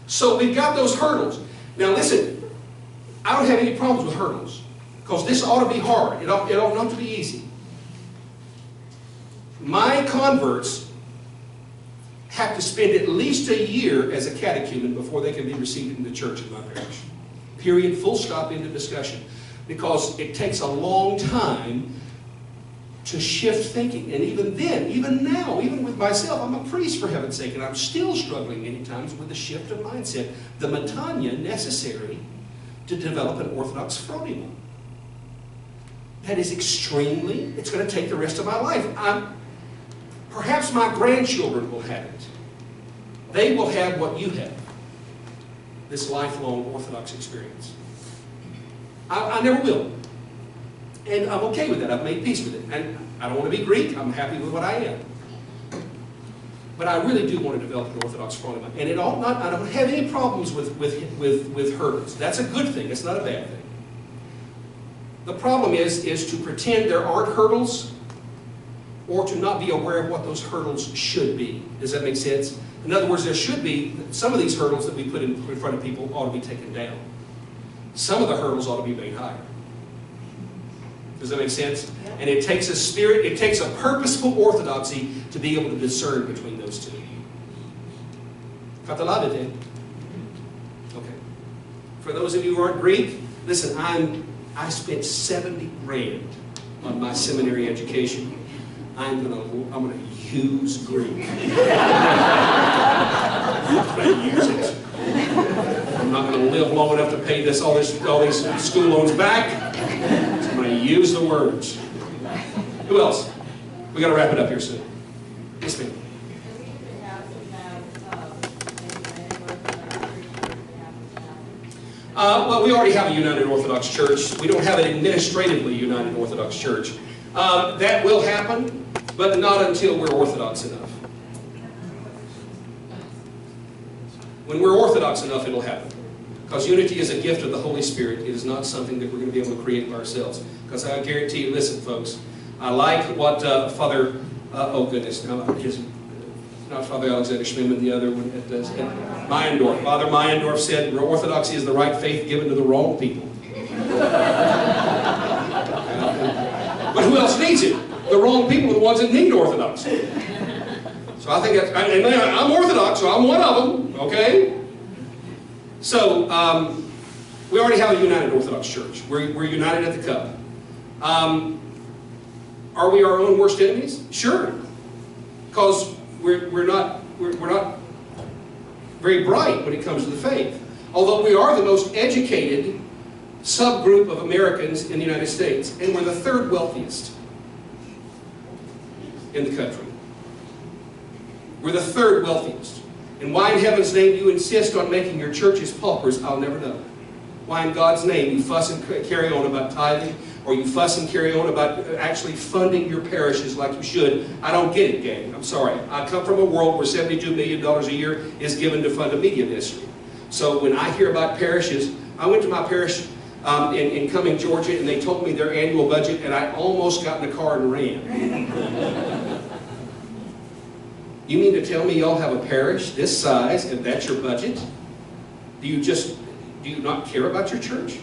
So we've got those hurdles. Now listen, I don't have any problems with hurdles, because this ought to be hard. It ought not to be easy. My converts have to spend at least a year as a catechumen before they can be received in the church in my parish. Period, full stop, into discussion. Because it takes a long time to shift thinking. And even then, even now, even with myself, I'm a priest for heaven's sake, and I'm still struggling many times with the shift of mindset, the metania necessary to develop an Orthodox phronema. That is extremely, it's going to take the rest of my life. Perhaps my grandchildren will have it. They will have what you have, this lifelong Orthodox experience. I never will. And I'm okay with that. I've made peace with it. And I don't want to be Greek. I'm happy with what I am. But I really do want to develop an Orthodox phronema. And it ought not, I don't have any problems with hurdles. That's a good thing. It's not a bad thing. The problem is to pretend there aren't hurdles, or to not be aware of what those hurdles should be. Does that make sense? In other words, there should be, some of these hurdles that we put in front of people ought to be taken down. Some of the hurdles ought to be made higher. Does that make sense? Yeah. And it takes a spirit, it takes a purposeful orthodoxy to be able to discern between those two. Catalabete. Okay. For those of you who aren't Greek, listen, I spent 70 grand on my seminary education. I'm gonna use Greek. I'm gonna use it. I'm not gonna live long enough to pay all these school loans back. So I'm gonna use the words. Who else? We gotta wrap it up here soon. Yes, ma'am. Well, we already have a United Orthodox Church. We don't have an administratively United Orthodox Church. That will happen, but not until we're Orthodox enough. When we're Orthodox enough, it'll happen. Because unity is a gift of the Holy Spirit. It is not something that we're going to be able to create by ourselves. Because I guarantee you, listen, folks, I like what Father, oh goodness, no, not Father Alexander Schmidman, the other one that does it. Meyendorf. Father Meyendorf said, orthodoxy is the right faith given to the wrong people. But who else needs it? The wrong people are the ones that need orthodoxy. So I think that's, I'm Orthodox, so I'm one of them, okay? So, we already have a United Orthodox Church. We're united at the cup. Are we our own worst enemies? Sure. Because we're not very bright when it comes to the faith. Although we are the most educated subgroup of Americans in the United States, and we're the third wealthiest in the country. We're the third wealthiest. And why in heaven's name you insist on making your churches paupers, I'll never know. Why in God's name you fuss and carry on about tithing, or you fuss and carry on about actually funding your parishes like you should. I don't get it, gang. I'm sorry. I come from a world where $72 million a year is given to fund a media ministry. So when I hear about parishes, I went to my parish in Cumming, Georgia, and they told me their annual budget, and I almost got in the car and ran. You mean to tell me y'all have a parish this size and that's your budget? Do you not care about your church?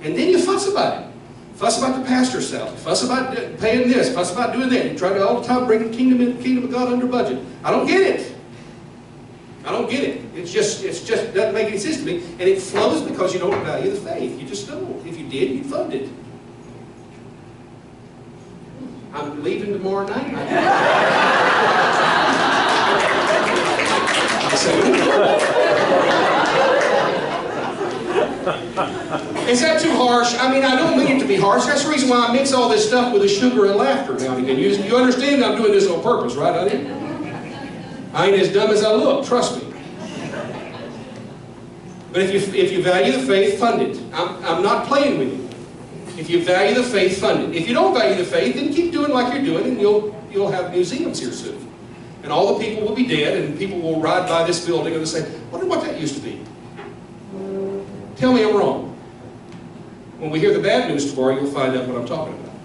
And then you fuss about it. Fuss about the pastor's salary. Fuss about paying this. Fuss about doing that. You try to all the time bring the kingdom of God under budget. I don't get it. I don't get it. It just doesn't make any sense to me. And it flows because you don't value the faith. You just don't. If you did, you'd fund it. I'm leaving tomorrow night. Is that too harsh? I mean, I don't mean it to be harsh. That's the reason why I mix all this stuff with the sugar and laughter now and again. You understand I'm doing this on purpose, right, honey? I ain't as dumb as I look, trust me. But if you value the faith, fund it. I'm not playing with you. If you value the faith, fund it. If you don't value the faith, then keep doing like you're doing, and you'll have museums here soon. And all the people will be dead, and people will ride by this building and they'll say, wonder what that used to be. Tell me I'm wrong. When we hear the bad news tomorrow, you'll find out what I'm talking about.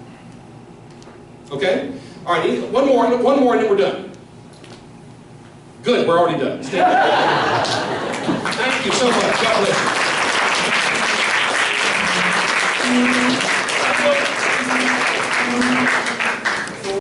Okay? All right, one more and then we're done. Good, we're already done. Stand up. Thank you so much. God bless you.